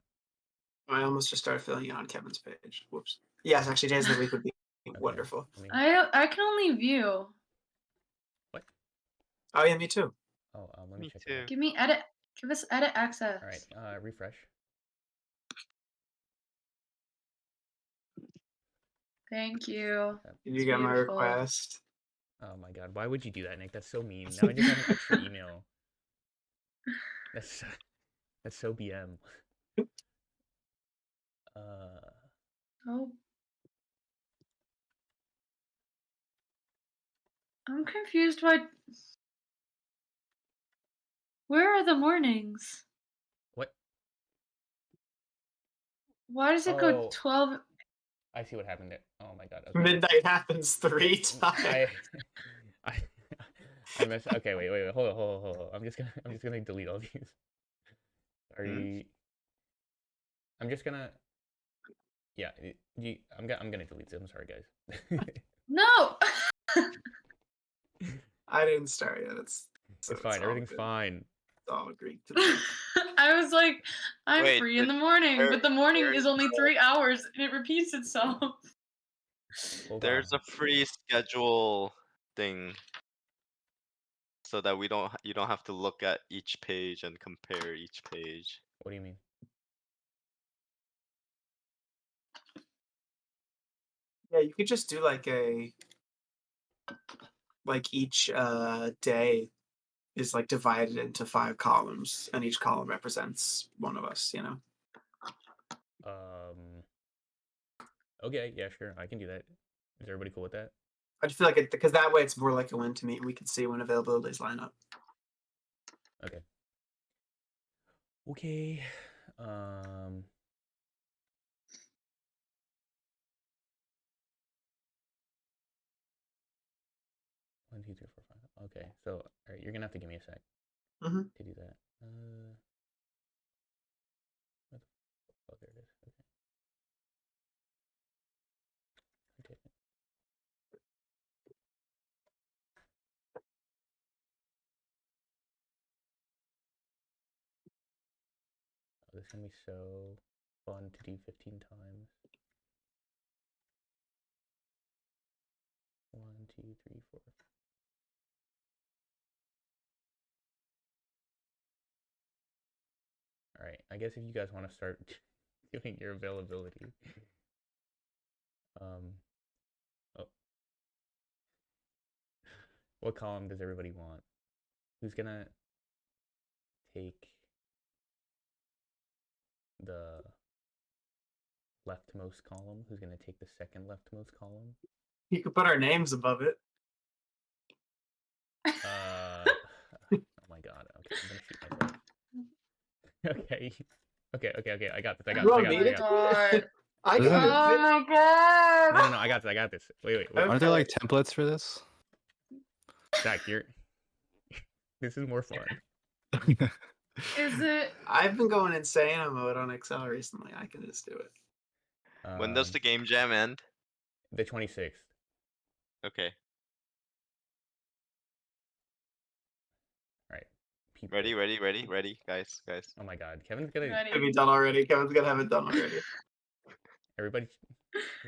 I almost just started filling it on Kevin's page. Whoops. Yes, actually, days of the week would be wonderful. Let me, I can only view. what? Oh yeah, me too. Oh, let me Me check too. it out. Give me edit. Give us edit access. All right, refresh. Thank you. Did It's you get my beautiful. request? Oh my god, why would you do that, Nick? That's so mean. Now I just have an extra email. That's so BM. Oh. I'm confused why. Where are the mornings? What? Why does it go Oh. 12? I see what happened there. Oh my god. Okay. Midnight happens 3 times. I messed. Okay, wait. Hold on. I'm just gonna delete all these. Sorry. I'm just gonna. Yeah, I'm gonna delete them. I'm sorry, guys. No. I didn't start yet. It's fine. Everything's fine. It's all agreed to. The I was like, I'm Wait, free in the morning, but the morning there is only 3 hours and it repeats itself. Hold There's on. a free schedule thing, so that you don't have to look at each page and compare each page. What do you mean? Yeah, you could just do like each day is like divided into 5 columns, and each column represents one of us. Okay, yeah, sure. I can do that. Is everybody cool with that? I just feel like because that way it's more like a win to meet, and we can see when availabilities line up. Okay. Okay. Um. One, two, three, four, five. Okay, so all right, you're gonna have to give me a sec Mhm. to do that. Oh, there it is. Okay. Oh, this is gonna be so fun to do 15 times. 1, 2, 3, 4. I guess if you guys want to start doing your availability. Oh. What column does everybody want? Who's gonna take the leftmost column? Who's gonna take the second leftmost column? You could put our names above it. Oh my god. Okay, I'm gonna shoot myself. Okay. I got this. I got You this. I want got me this. to I got do this. it? I Isn't can it- do Oh it. my god. No, I got this. I got this. Wait. Aren't there like Okay. templates for this? Zach, you're. This is more fun. Is it? I've been going insane mode on Excel recently. I can just do it. When does the game jam end? The 26th? Okay. All right. People. Ready, guys. Oh my god, Kevin's gonna. Ready? It'll be done already. Kevin's gonna have it done already. Everybody.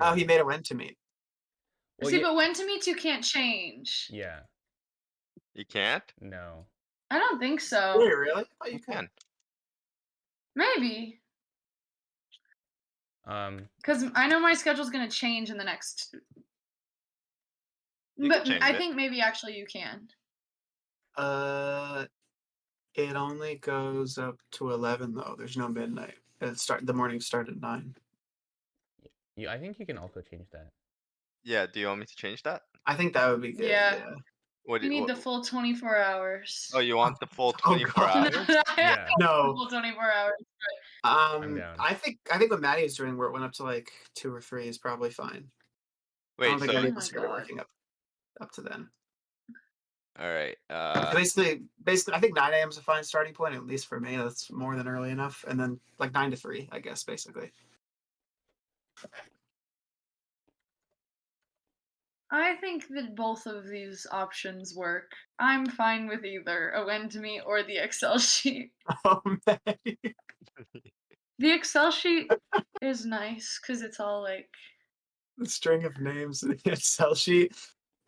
Oh, he made a when to meet. Well, See, yeah, but when to meet you can't change. yeah. You can't? No. I don't think so. Wait, really? Oh, you You can. can. Maybe. Because I know my schedule's gonna change in the next. You can But change I it. think maybe actually you can. It only goes up to 11 though. There's no midnight. The morning start at 9. Yeah, I think you can also change that. Yeah, do you want me to change that? I think that would be good. Yeah. Yeah. What do You you need the full 24 hours. Oh, you want the full Oh, 24 God. hours? Yeah. No. Full 24 hours. down. I think what Maddie is doing, where it went up to like 2 or 3, is probably fine. I Wait, don't think so any Oh of my us are gonna be God. working up to then. alright. Basically, I think 9 a.m. is a fine starting point, at least for me. That's more than early enough. And then like 9 to 3, I guess, basically. I think that both of these options work. I'm fine with either a when to meet or the Excel sheet. Oh, Maddie. The Excel sheet is nice because it's all like. The string of names in the Excel sheet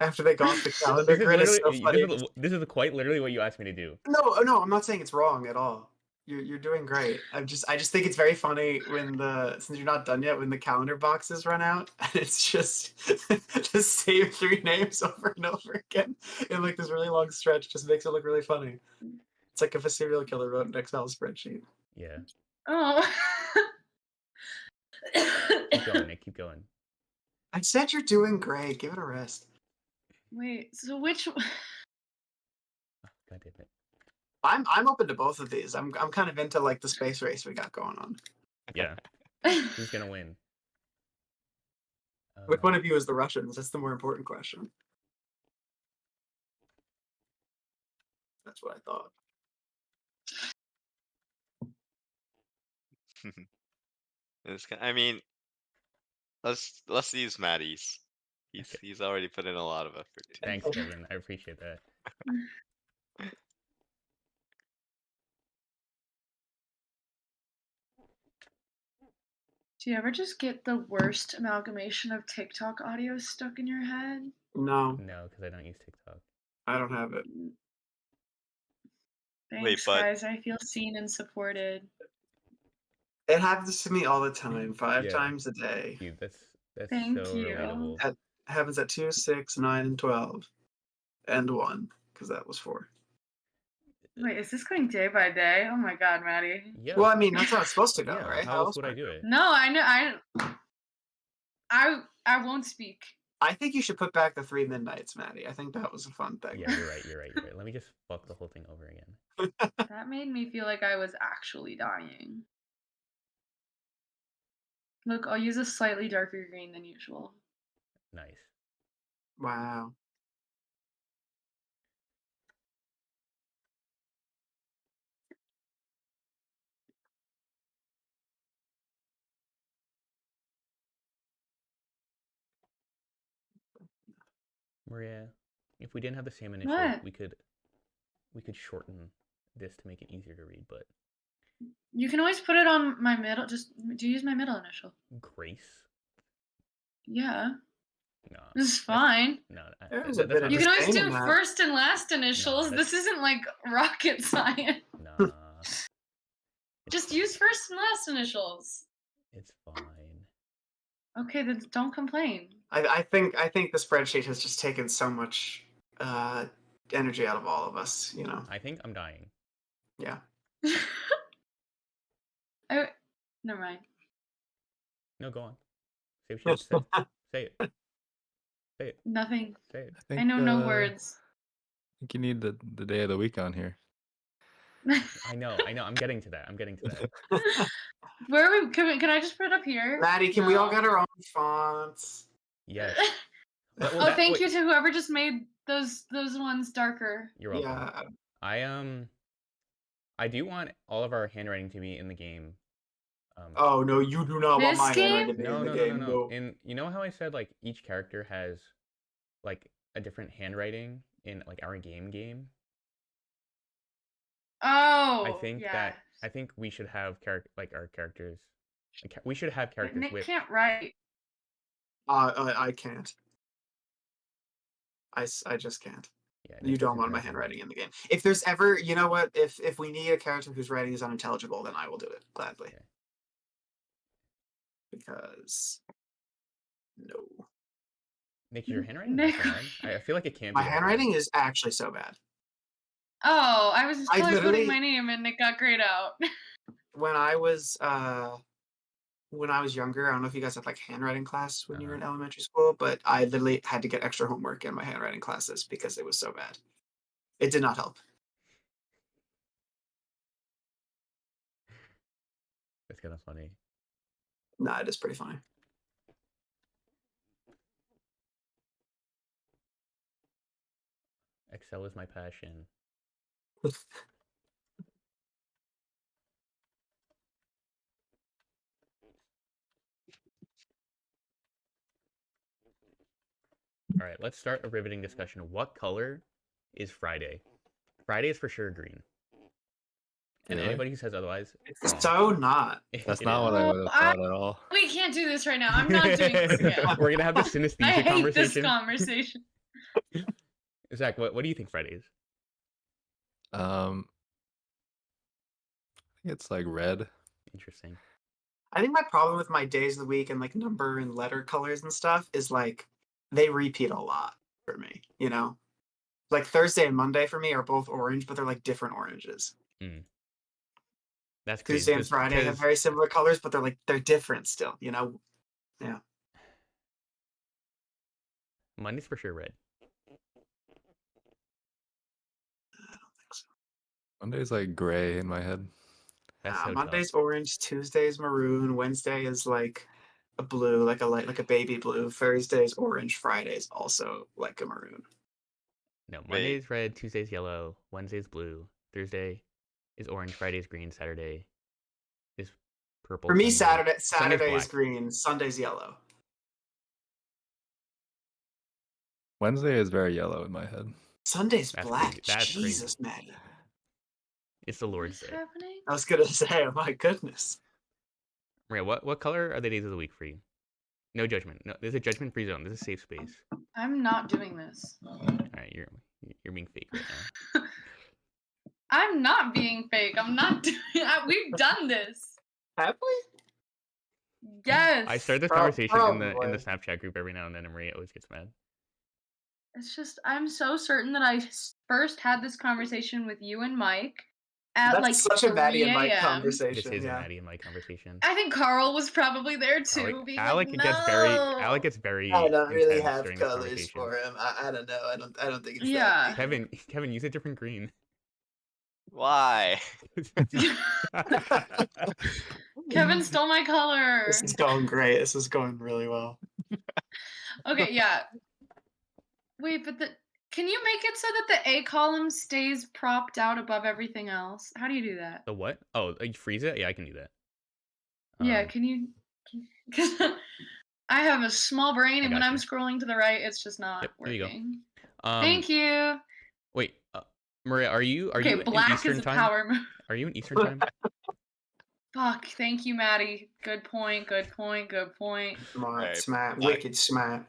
after they go off the calendar This is grid is so literally. funny. This is quite literally what you asked me to do. No, I'm not saying it's wrong at all. You're doing great. I just think it's very funny when since you're not done yet, when the calendar boxes run out and it's just the same 3 names over and over again in like this really long stretch, just makes it look really funny. It's like if a serial killer wrote an Excel spreadsheet. Yeah. Oh. Keep going, Nick. Keep going. I said you're doing great. Give it a rest. Wait, so which. Oh, God damn it. I'm open to both of these. I'm kind of into like the space race we got going on. Yeah. Who's gonna win? Which one of you is the Russians? That's the more important question. That's what I thought. I mean, let's use Maddie's. He's already put in a lot of effort. Too. Thanks, Kevin. I appreciate that. Do you ever just get the worst amalgamation of TikTok audio stuck in your head? No, No, because I don't use TikTok. I don't have it. Thanks, but- guys. I feel seen and supported. It happens to me all the time, 5 Yeah. times a day. Dude, that's Thank so you. relatable. It happens at 2, 6, 9, and 12. And 1, because that was 4. Wait, is this going day by day? Oh my god, Maddie. Yeah. Well, I mean, that's how it's supposed to go, yeah, right? How else would I do it? No, I know. I won't speak. I think you should put back the 3 midnights, Maddie. I think that was a fun thing. Yeah, you're right. Let me just fuck the whole thing over again. That made me feel like I was actually dying. Look, I'll use a slightly darker green than usual. Nice. Wow. Maria, if we didn't have the same initials, What? we could shorten this to make it easier to read, but You can always put it on my middle. Just do you use my middle initial? Grace? Yeah, No. this is fine. No. There's a that's bit not- of You can always disdain do in that. first and last initials. that's- This isn't like rocket science. Nah. It's Just fine. use first and last initials. It's fine. Okay, then don't complain. I think the spreadsheet has just taken so much energy out of all of us. You know. I think I'm dying. Yeah. Never mind. No, go on. Say what you have to say. Say it. Say it. Nothing. Say it. I think, I know no words. I think you need the day of the week on here. I know. I'm getting to that. Where are we? Can I just put it up here? Maddie, can we all No. get our own fonts? Yes. Oh, thank you to whoever just made those ones darker. You're welcome. Yeah. I do want all of our handwriting to be in the game. Oh no, you do not want This my handwriting to game? be No, in the no, game. no, no. And you know how I said like each character has like a different handwriting in like our game? Oh, I think yeah. that I think we should have our characters. We should have But characters Nick with. can't write. I can't. I just can't. Yeah, You Nick don't doesn't want my have handwriting in the game. If there's ever, you know what? If we need a character whose writing is unintelligible, then I will do it gladly. Okay. Because no, Nick, your handwriting Nick- is that bad? I feel like it can't my be that bad. handwriting is actually so bad. Oh, I was just I totally literally- putting my name and it got grayed out. When I was younger, I don't know if you guys had like handwriting class when you were in elementary school, but I literally had to get extra homework in my handwriting classes because it was so bad. It did not help. That's kind of funny. Nah, it is pretty funny. Excel is my passion. All right, let's start a riveting discussion. What color is Friday? Friday is for sure green. And Really? anybody who says otherwise, It's wrong. so not. That's It not is. what I Oh, would have thought at all. We can't do this right now. I'm not doing this again. We're gonna have the I synesthesia hate conversation. this conversation. Zach, what do you think Friday is? I think it's like red. Interesting. I think my problem with my days of the week and like number and letter colors and stuff is like they repeat a lot for me, you know? Like Thursday and Monday for me are both orange, but they're like different oranges. That's crazy. Tuesday and Friday have very similar colors, but they're different still, you know? Yeah. Monday's for sure red. I don't think so. Monday's like gray in my head. That's so Monday's tough. orange, Tuesday's maroon, Wednesday is like a blue, like a baby blue. Thursday's orange, Friday's also like a maroon. No, Monday's red, Tuesday's yellow, Wednesday's blue, Thursday is orange, Friday's green, Saturday is purple. For me, Sunday- Saturday is black. green, Sunday's yellow. Wednesday is very yellow in my head. Sunday's That's black. crazy. That's crazy. Jesus, Maddie. It's the Lord's What's Day. happening? I was gonna say, oh my goodness. Maria, what color are the days of the week for you? No judgment. No, this is a judgment-free zone. This is a safe space. I'm not doing this. All right, you're being fake right now. I'm not being fake. I'm not doing. We've done this. Have we? Yes. I start this Prob- conversation in the probably. Snapchat group every now and then, and Maria always gets mad. It's just I'm so certain that I first had this conversation with you and Mike at That's like such a Maddie 3 and Mike a.m. conversation. This is yeah. a Maddie and Mike conversation. I think Carl was probably there too. being Alec like, gets very. I don't really intense have during this colors conversation. for him. I don't know. I don't think it's Yeah. Kevin, use a different green. Why? Kevin stole my color. This is going great. This is going really well. Okay, yeah. Wait, but can you make it so that the A column stays propped out above everything else? How do you do that? The what? Oh, you freeze it? Yeah, I can do that. Yeah, can you? Because I have a small brain, and when I'm gotcha. scrolling to the right, it's just not Yep, there you go. working. Um, Thank you. Wait, Maria, are you Okay, in black Eastern is a time? power move. Are you in Eastern time? Fuck. Thank you, Maddie. Good point. Good point. Good point. Smart, Right. smart, Like- wicked smart.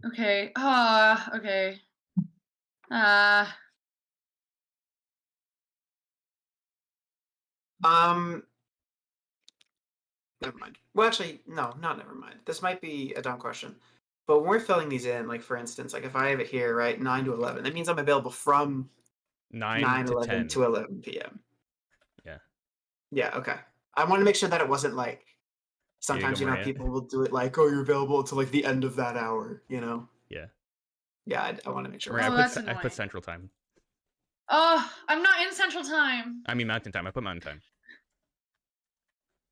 Okay. Okay. Never mind. Well, actually, no, not never mind. This might be a dumb question, but when we're filling these in, like for instance, like if I have it here, right, 9 to 11, that means I'm available from 9 9 to 11 10. to 11 p.m. Yeah. Yeah. Okay. I want to make sure that it wasn't like Yeah, you sometimes go you know Maria. people will do it like, oh, you're available until like the end of that hour. You know. Yeah. Yeah. I want to make sure. Maria, Oh, I that's put annoying. Central Time. Oh, I'm not in Central Time. I mean Mountain Time. I put Mountain Time.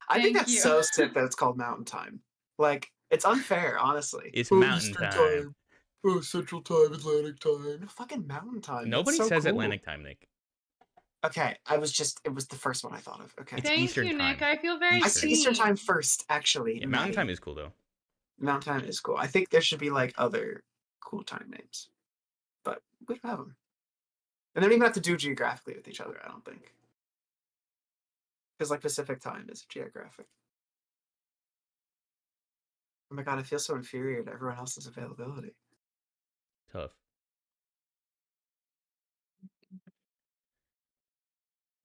I think Thank that's you. so sick that it's called Mountain Time. Like it's unfair, honestly. It's Oh, Mountain Eastern Time. Oh, Central Time, Atlantic Time. No, fucking Mountain Time. Nobody That's so says cool. Atlantic Time, Nick. Okay, it was the first one I thought of. Okay. It's Thank Eastern you, Nick. Time. I feel very I Eastern. see Eastern seen. Time first, actually. Yeah, Mountain Time Maddie. is cool though. Mountain Time is cool. I think there should be like other cool time names, but we don't have them. And they don't even have to do geographically with each other, I don't think. Because like Pacific Time is geographic. Oh my god, I feel so inferior to everyone else's availability. Tough.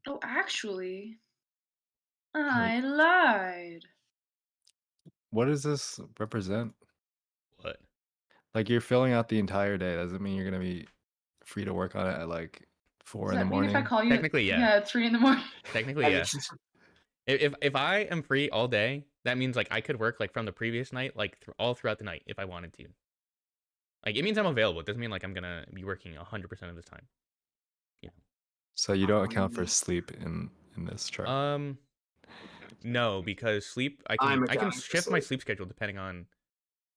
Oh, actually, I lied. What does this represent? What? Like you're filling out the entire day. Does it mean you're gonna be free to work on it at like 4 Does in the that mean if I morning? call you? Technically, yeah. Yeah, at 3 in the morning. Technically, I yeah. mean, If I am free all day, that means like I could work like from the previous night, like all throughout the night if I wanted to. Like it means I'm available. It doesn't mean like I'm gonna be working 100% of the time. You So you don't account for Um, sleep in this chart. know. No, because sleep I I'm can accounting for shift my sleep. sleep schedule depending on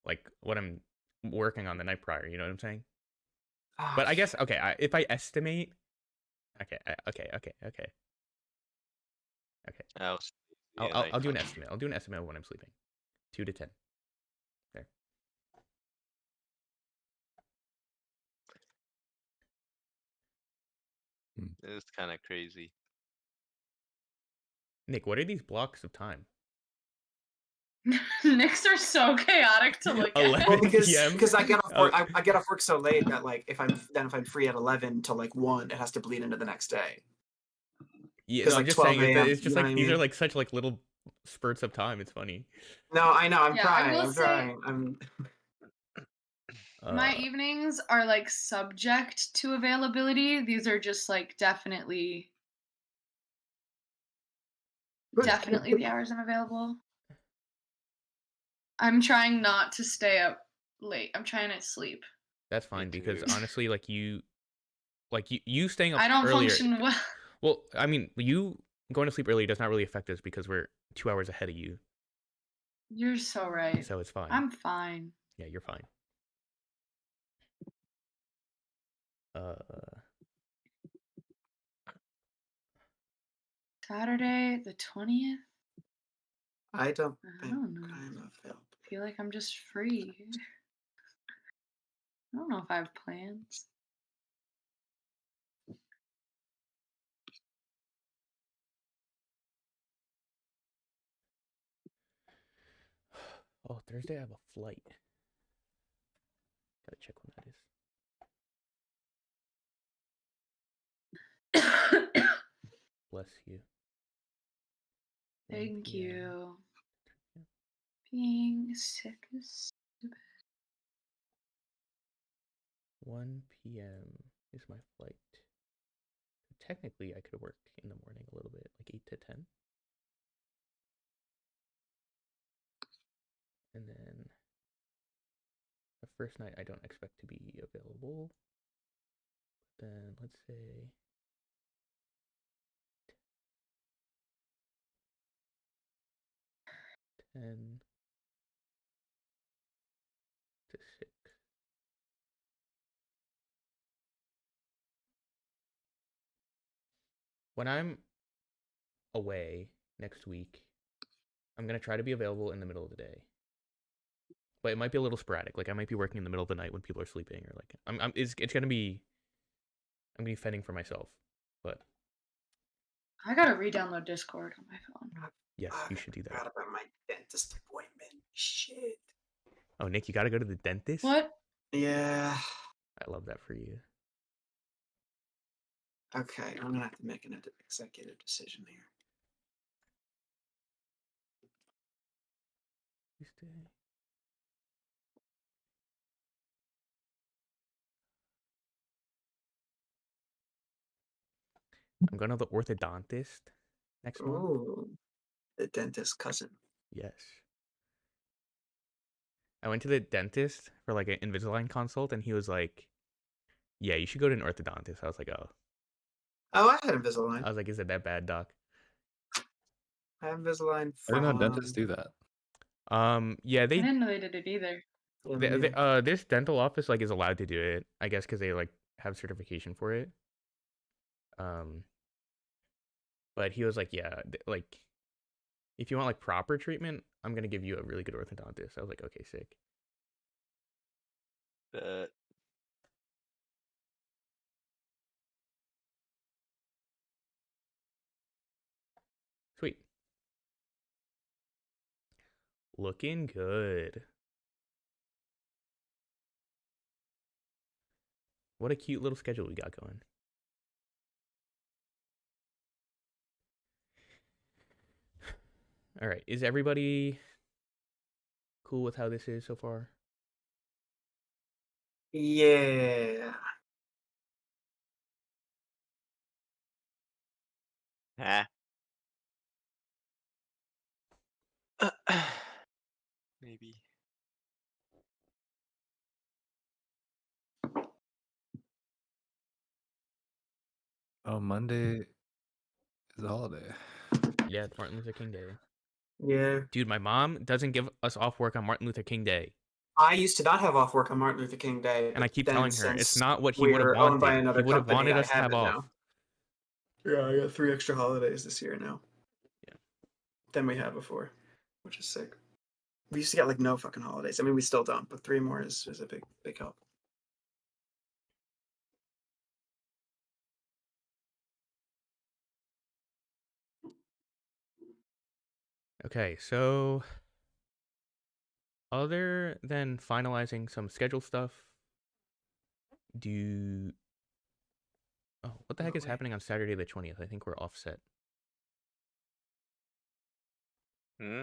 like what I'm working on the night prior. You know what I'm saying? But I guess okay. If I estimate, okay. I was sleepy and I'll do an nighttime. estimate. I'll do an estimate of when I'm sleeping. 2 to 10. There. It's kind of crazy. Nick, what are these blocks of time? Nicks are so chaotic to look 11 at. Well, PM? because I get off Oh. work, I get off work so late that like if I'm free at 11 till like 1, it has to bleed into the next day. Yeah, 'Cause, no, I'm like, just 12 saying a.m., it's just you know like what I these are mean? like such like little spurts of time. It's funny. No, I know. I'm Yeah, I trying. will I'm say- trying. I'm. My Uh, evenings are like subject to availability. These are just like definitely the hours I'm available. I'm trying not to stay up late. I'm trying to sleep. That's fine because too. honestly, like you staying up I don't earlier. function well. Well, I mean, you going to sleep early does not really affect us because we're 2 hours ahead of you, You're so right. so it's fine. I'm fine. Yeah, you're fine. Saturday the 20th? I don't I think don't know. I'm available. I feel like I'm just free. I don't know if I have plans. Oh, Thursday I have a flight. Gotta check when that is. Bless you. 1 Thank PM. you. Being sick is stupid. 1 p.m. is my flight. Technically, I could work in the morning a little bit, like 8 to 10. And then the first night I don't expect to be available. Then let's say 10 to 6. When I'm away next week, I'm gonna try to be available in the middle of the day. But it might be a little sporadic. Like I might be working in the middle of the night when people are sleeping, or like it's gonna be. I'm gonna be fending for myself. But I gotta re-download Discord on my phone. yes, you should do I that. forgot about my dentist appointment. Shit. Oh, Nick, you gotta go to the dentist? What? Yeah. I love that for you. Okay, I'm gonna have to make an executive decision here. Tuesday. I'm going to the orthodontist next month. Ooh, the dentist cousin. Yes. I went to the dentist for like an Invisalign consult, and he was like, "Yeah, you should go to an orthodontist." I was like, "Oh." Oh, I had Invisalign. I was like, "Is it that bad, doc?" I have Invisalign I didn't know from. dentists do that. Yeah, I they didn't know they did it either. Yeah, me neither. this dental office like is allowed to do it, I guess, because they like have certification for it. But he was like, "Yeah, like if you want like proper treatment, I'm gonna give you a really good orthodontist." I was like, "Okay, sick." But Sweet. Looking good. What a cute little schedule we got going. All right, is everybody cool with how this is so far? Yeah. ah. Maybe. Oh, Monday is a holiday. Yeah, it's Martin Luther King Day. Yeah. Dude, my mom doesn't give us off work on Martin Luther King Day. I used to not have off work on Martin Luther King Day. And I but keep then telling her it's since not what he would have we're owned by wanted. He another would have company, wanted I us to have have it off. now. Yeah, I got 3 extra holidays this year now. Yeah. Than we had before, which is sick. We used to get like no fucking holidays. I mean, we still don't, but 3 more is a big help. Okay, so other than finalizing some schedule stuff, what the heck is wait. happening on Saturday the 20th? I think we're offset. Hmm.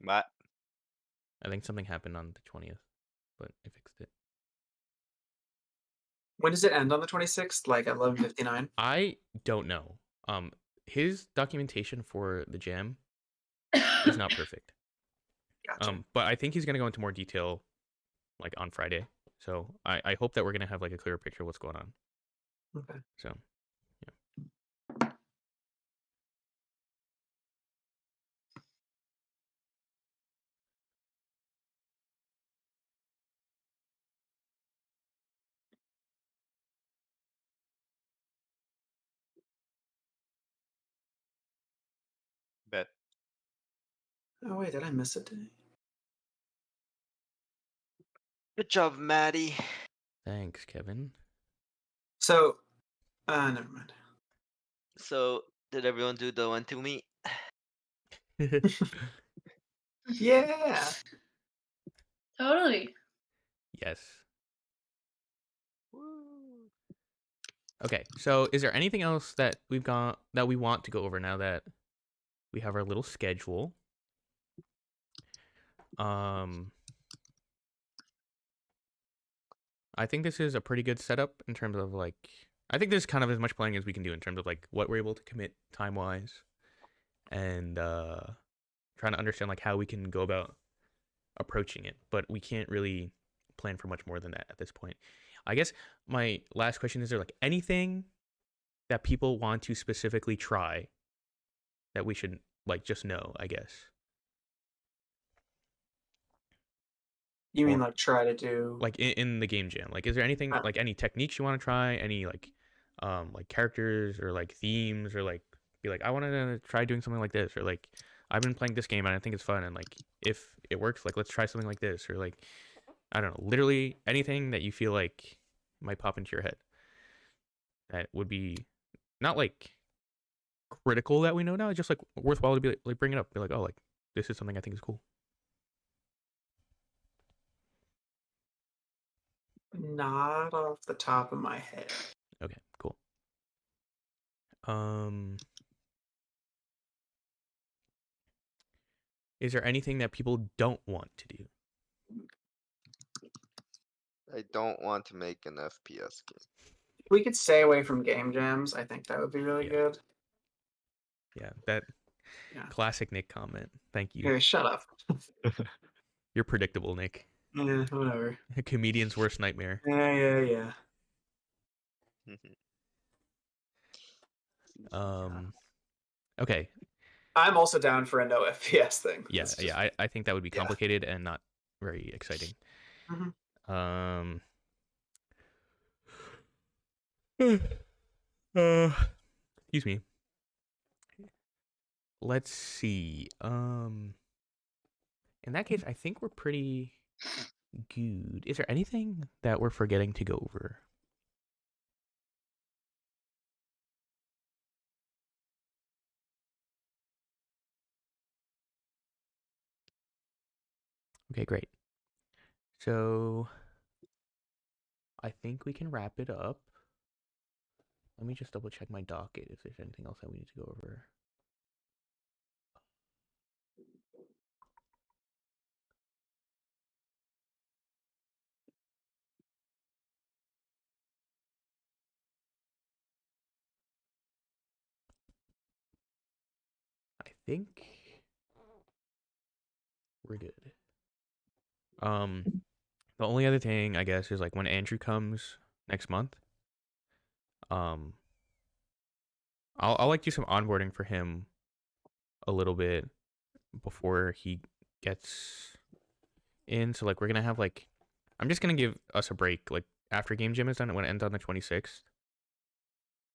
What? I think something happened on the 20th, but I fixed it. When does it end on the 26th? Like at 11:59? I don't know. His documentation for the jam is not perfect. Gotcha. But I think he's gonna go into more detail like on Friday. So I hope that we're gonna have like a clearer picture of what's going on. Okay. So Bet. Oh wait, did I miss a day? Good job, Maddie. thanks, Kevin. So, never mind. So, did everyone do the 1-2 meet? Yeah. Totally. Yes. Woo. Okay, so is there anything else that we want to go over now that we have our little schedule? I think this is a pretty good setup in terms of like I think there's kind of as much planning as we can do in terms of like what we're able to commit time wise and trying to understand like how we can go about approaching it, but we can't really plan for much more than that at this point. I guess my last question is there like anything that people want to specifically try that we should like just know, I guess. You mean Or- like try to do Like in the game jam. Like is there anything like any techniques you want to try, any like characters or like themes or like be like I want to try doing something like this or like I've been playing this game and I think it's fun and like if it works like let's try something like this or like I don't know, literally anything that you feel like might pop into your head that would be not like critical that we know now, just like worthwhile to be like bring it up, be like, oh, like this is something I think is cool. not off the top of my head. Okay, cool. Is there anything that people don't want to do? I don't want to make an FPS game. If we could stay away from game jams, I think that would be really Yeah. good. Yeah, that Yeah. classic Nick comment. Thank you. Okay, shut up. You're predictable, Nick. Yeah, whatever. A comedian's worst nightmare. Yeah. Okay. I'm also down for a no FPS thing. Yeah, It's just- yeah. I think that would be yeah. complicated and not very exciting. Mhm. Excuse me. Let's see. In that case, I think we're pretty good. Is there anything that we're forgetting to go over? Okay, great. So I think we can wrap it up. Let me just double check my docket if there's anything else that we need to go over. I think we're good. The only other thing I guess is like when Andrew comes next month, I'll like do some onboarding for him a little bit before he gets in. So like we're gonna have like I'm just gonna give us a break like after Game Jam is done when it ends on the 26th.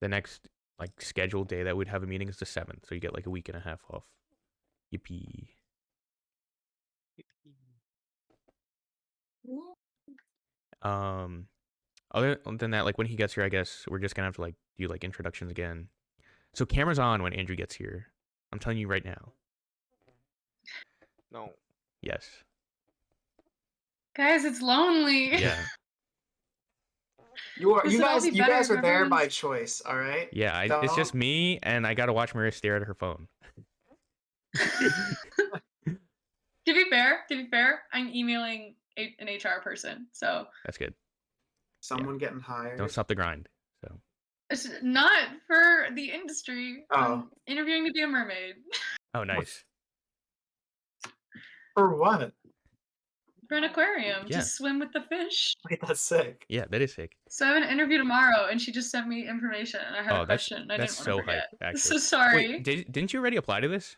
The next like scheduled day that we'd have a meeting is the 7th, so you get like a week and a half off. Yippee. Other than that, like when he gets here, I guess we're just gonna have to like do like introductions again. So camera's on when Andrew gets here. I'm telling you right now. No. Yes. Guys, it's lonely. Yeah. You This would all be better guys if are there by everyone's- choice, all right? Yeah. It's just Don't- me, and I gotta watch Maria stare at her phone. To be fair, I'm emailing an HR person, so That's good. Someone getting hired. Don't stop the grind. So it's not for the industry. Oh. I'm interviewing to be a mermaid oh, nice. For what? for an aquarium Yeah. to swim with the fish. Wait, that's sick. Yeah, that is sick. So I have an interview tomorrow, and she just sent me information, and I had Oh, a that's question. And I that's didn't so want to hype. forget. Actually. So sorry. Wait, didn't you already apply to this?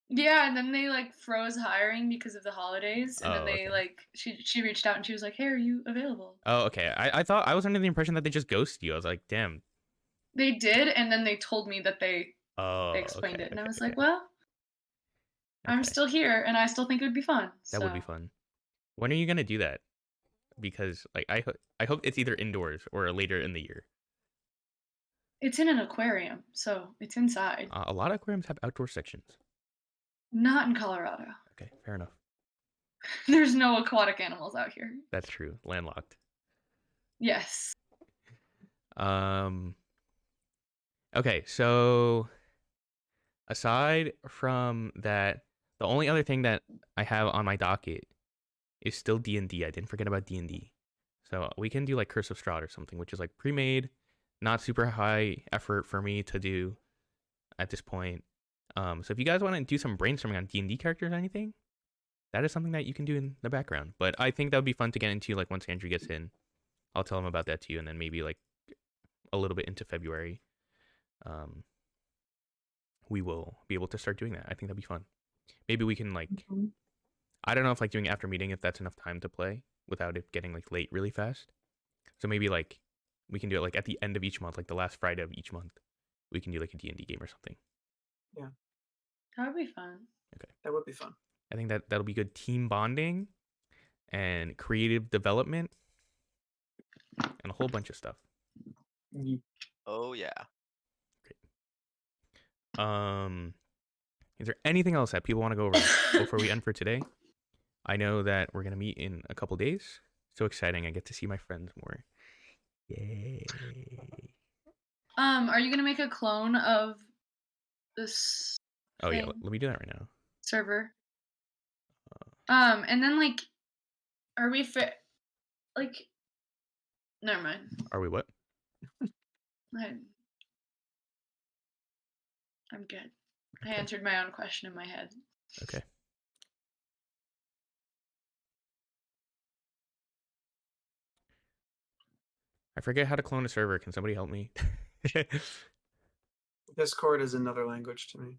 Yeah, and then they like froze hiring because of the holidays, and Oh, then they okay. like she reached out and she was like, "Hey, are you available?" Oh, okay. I thought I was under the impression that they just ghosted you. I was like, damn. They did, and then they told me that they Oh. explained okay, it, and I okay, was okay. like, "Well, I'm Okay. still here, and I still think it would be fun." That would be so. fun. When are you gonna do that? Because like I hope it's either indoors or later in the year. It's in an aquarium, so it's inside. A lot of aquariums have outdoor sections. Not in Colorado. Okay, fair enough. There's no aquatic animals out here. That's true. Landlocked. Yes. Okay, so aside from that, the only other thing that I have on my docket is still D&D. I didn't forget about D&D. So we can do like Curse of Strahd or something, which is like pre-made, not super high effort for me to do at this point. So if you guys want to do some brainstorming on D&D characters or anything, that is something that you can do in the background. But I think that would be fun to get into like once Andrew gets in. I'll tell him about that to you, and then maybe like a little bit into February, we will be able to start doing that. I think that'd be fun. Maybe we can like, I don't know if like doing after meeting, if that's enough time to play without it getting like late really fast. So maybe like we can do it like at the end of each month, like the last Friday of each month, we can do like a D&D game or something. That would be fun. That would be fun. I think that that'll be good team bonding and creative development and a whole bunch of stuff. Oh yeah. Is there anything else that people want to go over before we end for today? I know that we're gonna meet in a couple days. So exciting! I get to see my friends more. Yay! Are you gonna make a clone of this? Oh yeah, thing? let me do that right now. server. And then like, are we fit? Like, never mind. Are we what? I'm good. I Okay. answered my own question in my head. Okay. I forget how to clone a server. Can somebody help me? Discord is another language to me.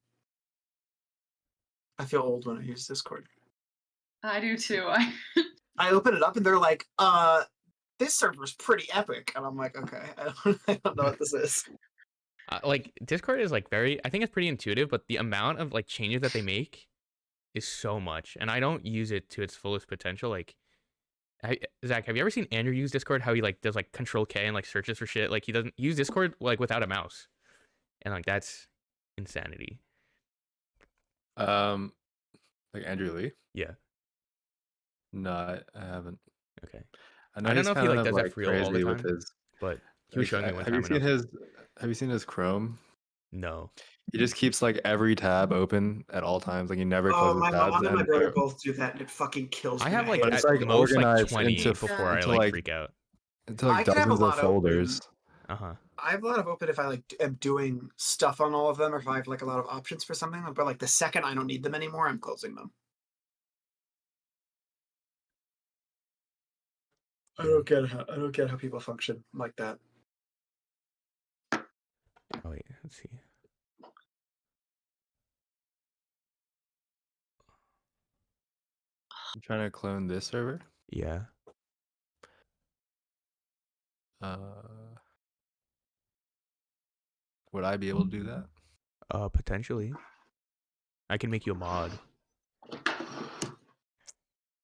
I feel old when I use Discord. I do too. I open it up and they're like, this server's pretty epic. And I'm like, okay, I don't know what this is. Like Discord is like very, I think it's pretty intuitive, but the amount of like changes that they make is so much, and I don't use it to its fullest potential. Like, Zach, have you ever seen Andrew use Discord? How he like does like Control K and like searches for shit. Like he doesn't use Discord like without a mouse, and like that's insanity. Like Andrew Lee? Yeah. No, I haven't. Okay. I know I don't he's know if he kind like of does that for real all the crazy with time, his. but he was showing me one Have you time. seen And I was Have you seen his Chrome? no. He just keeps like every tab open at all times. Like he never Oh, closes my tabs. mom and my and brother they're- both do that, and it fucking kills me. I have like But it's, at like, most like organized 20 into before I into, like like- freak out. into like I can have a dozens of lot open. folders. Uh-huh. I have a lot of open if I like am doing stuff on all of them, or if I have like a lot of options for something. But like the second I don't need them anymore, I'm closing them. I don't get how people function like that. Oh wait, let's see. I'm trying to clone this server. Yeah. Would I be able to do that? Potentially. I can make you a mod.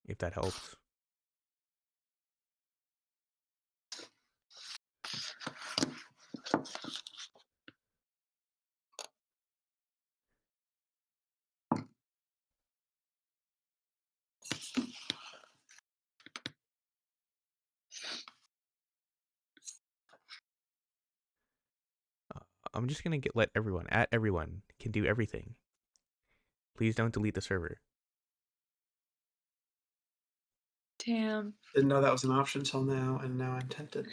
If that helps. I'm just gonna let everyone can do everything. Please don't delete the server. Damn. Didn't know that was an option till now, and now I'm tempted.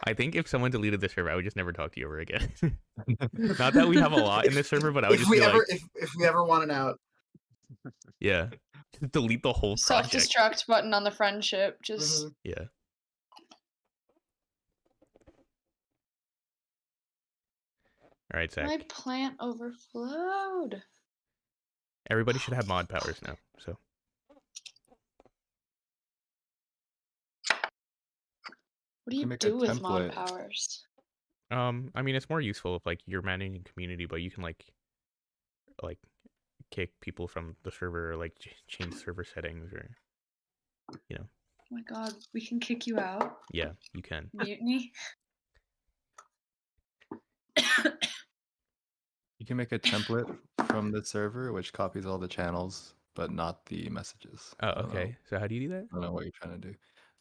I think if someone deleted the server, I would just never talk to you ever again. Not that we have a lot in this server, but I would If just we be ever, like, if we ever want an out, yeah, just delete the whole project. Self-destruct button on the friendship. Just Yeah. All right, Zach. my plant overflowed. Everybody should have mod powers now. So What do you make a do with mod template. powers? I mean, it's more useful if like you're managing community, but you can like kick people from the server or like change server settings or Oh my god, we can kick you out. yeah, you can. Mutiny. You can make a template from the server which copies all the channels, but not the messages. Oh, I don't know- okay. So how do you do that? I don't know what you're trying to do.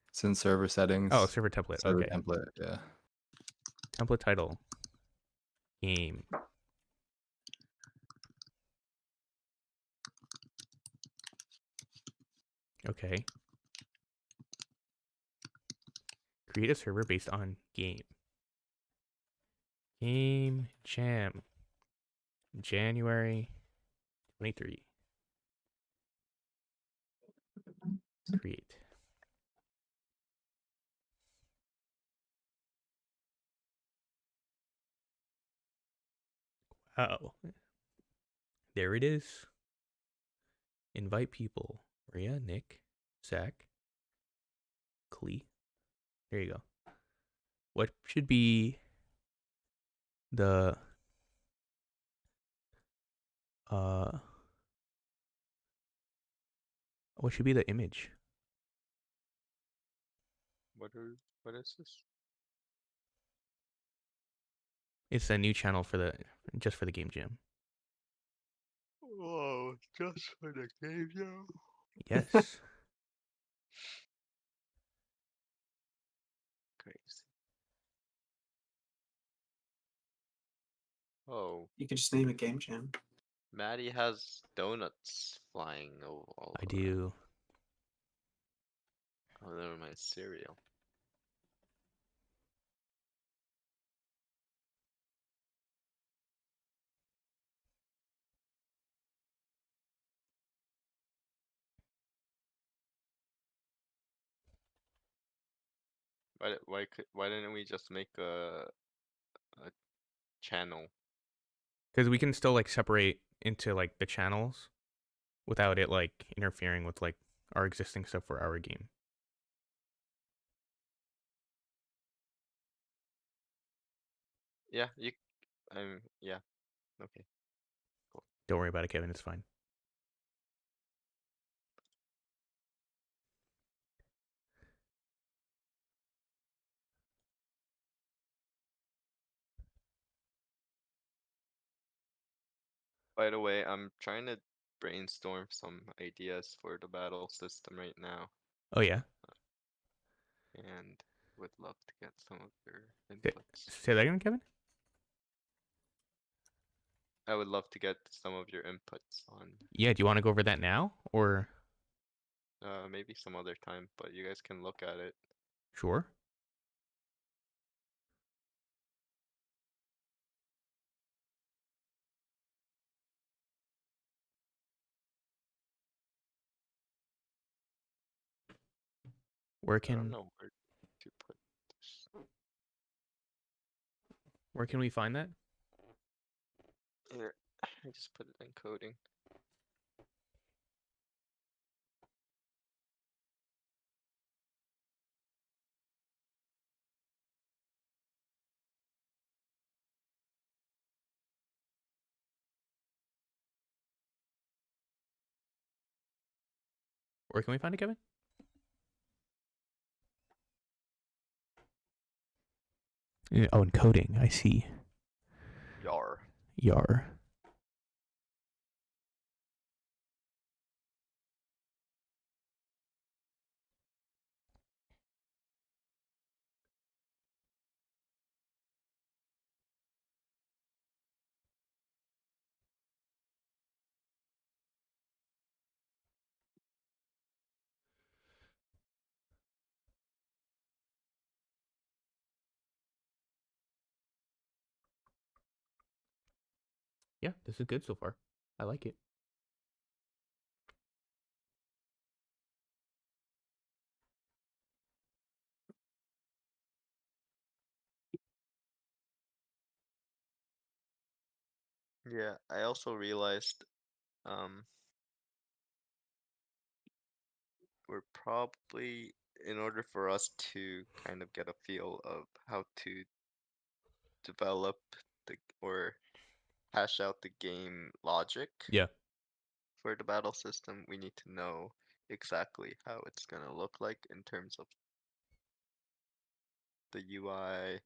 It's in server settings. Oh, server template. server Okay. template. Yeah. Template title. Game. Okay. Create a server based on game. Game Jam. January 23. Create. Wow. There it is. Invite people. Maria, Nick, Zach, Klee. There you go. What should be the what should be the image? What is this? It's a new channel for just for the game jam. Oh, just for the game, yo. Yes. Crazy. Oh, you can just name it Game Jam. Maddie has donuts flying all I around. do. Oh, never mind, cereal. Why didn't we just make a channel? Because we can still like separate into like the channels without it like interfering with like our existing stuff for our game. Yeah, yeah, okay. Don't worry about it, Kevin. It's fine. By the way, I'm trying to brainstorm some ideas for the battle system right now, Oh yeah. and would love to get some of your Say, inputs. say that again, Kevin. I would love to get some of your inputs on Yeah. Do you want to go over that now or maybe some other time, but you guys can look at it. sure? Where I don't can know where to put this. where can we find that? Here, I just put it in coding. Where can we find it, Kevin? Oh, encoding. I see. Yar. Yar. Yeah, this is good so far. I like it. Yeah, I also realized um we're probably, in order for us to kind of get a feel of how to develop or hash out the game logic Yeah. for the battle system, we need to know exactly how it's gonna look like in terms of the UI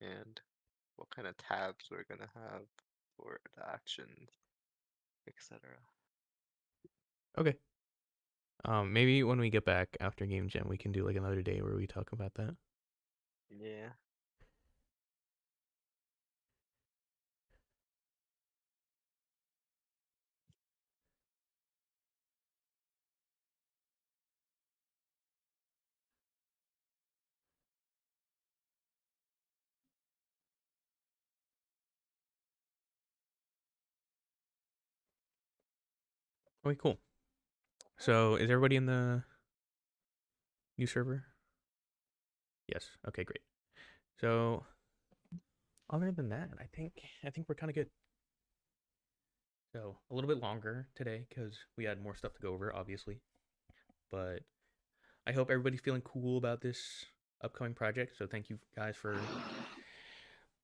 and what kind of tabs we're gonna have for the actions, etc. Okay. Maybe when we get back after game jam, we can do like another day where we talk about that. Yeah. Okay, cool. So is everybody in the new server? Yes. Okay, great. So other than that, I think we're kind of good. So a little bit longer today because we had more stuff to go over, obviously. But I hope everybody's feeling cool about this upcoming project. So thank you guys for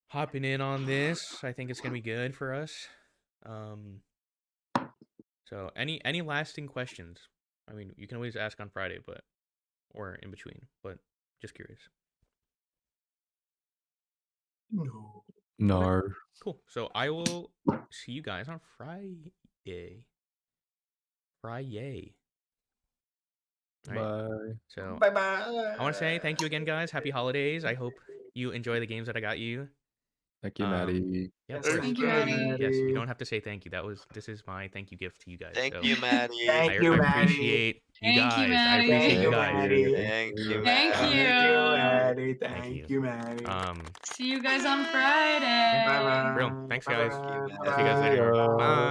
hopping in on this. I think it's gonna be good for us. So any lasting questions? I mean, you can always ask on Friday, but or in between. But just curious. No. Nar. Cool. So I will see you guys on Friday. Friday. All right. Bye. So Bye bye. I want to say thank you again, guys. Happy holidays. I hope you enjoy the games that I got you. Thank you, Um, Maddie. Yeah, of Yes, course. Thank you, Maddie. Yes, you don't have to say thank you. This is my thank you gift to you guys. Thank so you, Maddie. Thank I you, Maddie. appreciate you Thank you, guys. I Maddie. appreciate Thank you you, guys. Maddie. Thank you, Thank Maddie. you. Thank you, Maddie. Thank Thank you. you, Maddie. Um, See you guys on Bye Friday. bye. real. Thanks, guys. Thank you, Bye See you guys later. bye. Bye.